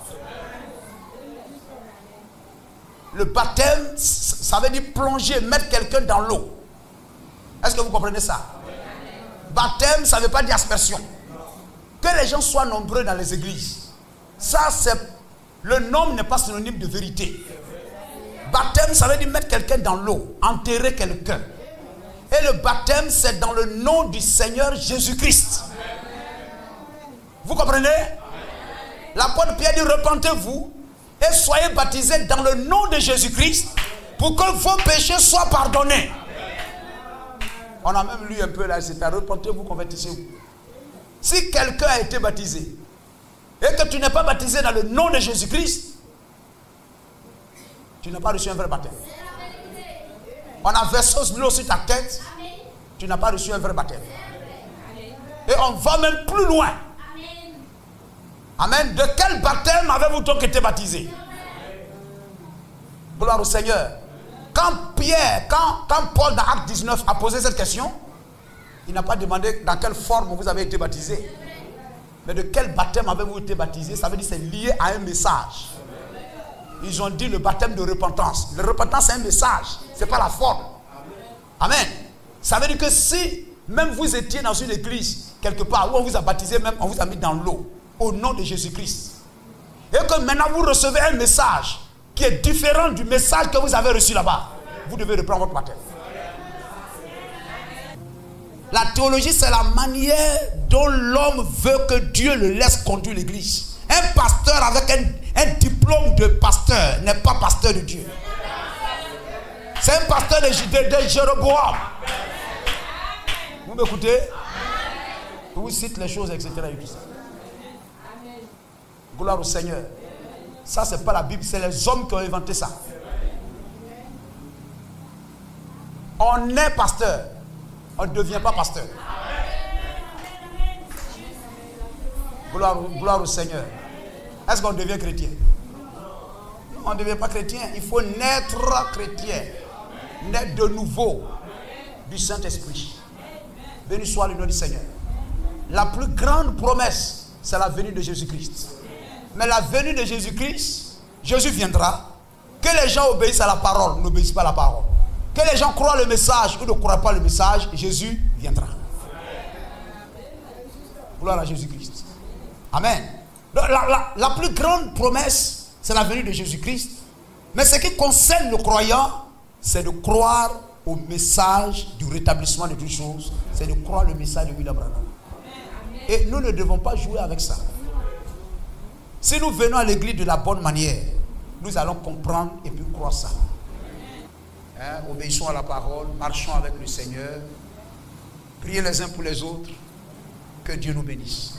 Le baptême, ça veut dire plonger, mettre quelqu'un dans l'eau. Est-ce que vous comprenez ça? Baptême, ça ne veut pas dire aspersion. Que les gens soient nombreux dans les églises, ça c'est... Le nombre n'est pas synonyme de vérité. Baptême, ça veut dire mettre quelqu'un dans l'eau, enterrer quelqu'un. Et le baptême, c'est dans le nom du Seigneur Jésus-Christ. Vous comprenez? L'apôtre Pierre dit, repentez-vous et soyez baptisés dans le nom de Jésus-Christ pour que vos péchés soient pardonnés. On a même lu un peu là, c'est à repentez-vous, convertissez-vous. Si quelqu'un a été baptisé et que tu n'es pas baptisé dans le nom de Jésus-Christ, tu n'as pas reçu un vrai baptême. On a versé l'eau sur ta tête, tu n'as pas reçu un vrai baptême. Et on va même plus loin. Amen. De quel baptême avez-vous donc été baptisé? Gloire au Seigneur. Quand Pierre, quand Paul dans Acte 19 a posé cette question, il n'a pas demandé dans quelle forme vous avez été baptisé. Mais de quel baptême avez-vous été baptisé? Ça veut dire que c'est lié à un message. Ils ont dit le baptême de repentance. Le repentance c'est un message, ce n'est pas la forme. Amen. Ça veut dire que si même vous étiez dans une église quelque part où on vous a baptisé, même on vous a mis dans l'eau au nom de Jésus-Christ, et que maintenant vous recevez un message qui est différent du message que vous avez reçu là-bas, vous devez reprendre votre baptême. La théologie, c'est la manière dont l'homme veut que Dieu le laisse conduire l'église. Un pasteur avec un diplôme de pasteur n'est pas pasteur de Dieu. C'est un pasteur de Jéroboam. Vous m'écoutez? Je vous cite les choses, etc. Et tout ça. Gloire au Seigneur. Ça, c'est pas la Bible, c'est les hommes qui ont inventé ça. On est pasteur, on ne devient pas pasteur. Gloire au Seigneur. Est-ce qu'on devient chrétien? Non, on ne devient pas chrétien. Il faut naître chrétien. Naître de nouveau du Saint-Esprit. Béni soit le nom du Seigneur. La plus grande promesse, c'est la venue de Jésus-Christ. Mais la venue de Jésus-Christ, Jésus viendra. Que les gens obéissent à la parole, n'obéissent pas à la parole. Que les gens croient le message ou ne croient pas le message, Jésus viendra. Gloire à Jésus-Christ. Amen. La plus grande promesse, c'est la venue de Jésus-Christ. Mais ce qui concerne le croyant, c'est de croire au message du rétablissement de toutes choses. C'est de croire le message de William Branham. Et nous ne devons pas jouer avec ça. Si nous venons à l'église de la bonne manière, nous allons comprendre et puis croire ça. Hein? Obéissons à la parole, marchons avec le Seigneur, priez les uns pour les autres, que Dieu nous bénisse.